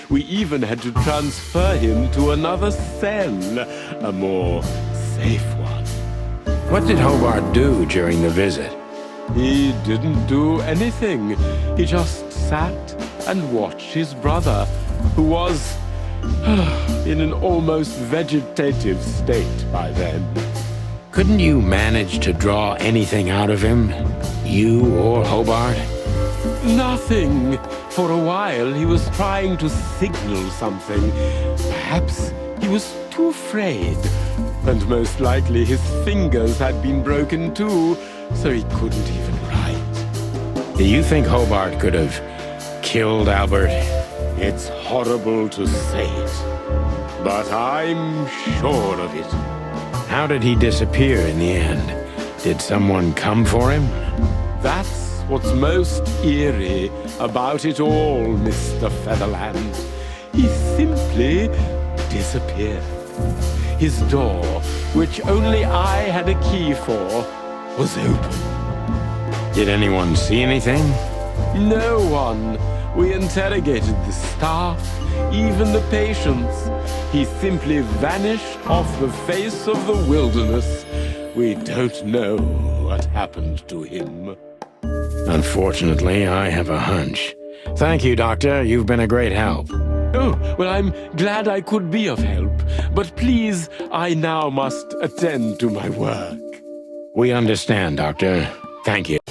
S16: We even had to transfer him to another cell, a more safe one.
S1: What did Hobart do during the visit?
S16: He didn't do anything. He just sat and watched his brother, who was in an almost vegetative state by then.
S1: Couldn't you manage to draw anything out of him? You or Hobart?
S16: Nothing. For a while, he was trying to signal something. Perhaps he was too afraid. And most likely his fingers had been broken too, so he couldn't even write.
S1: Do you think Hobart could have killed Albert?
S16: It's horrible to say it, but I'm sure of it.
S1: How did he disappear in the end? Did someone come for him?
S16: That's what's most eerie about it all, Mr. Featherland. He simply disappeared. His door, which only I had a key for, was open.
S1: Did anyone see anything?
S16: No one. We interrogated the staff, even the patients. He simply vanished off the face of the wilderness. We don't know what happened to him.
S1: Unfortunately, I have a hunch. Thank you, Doctor. You've been a great help.
S16: Oh, well, I'm glad I could be of help. But please, I now must attend to my work.
S1: We understand, Doctor. Thank you.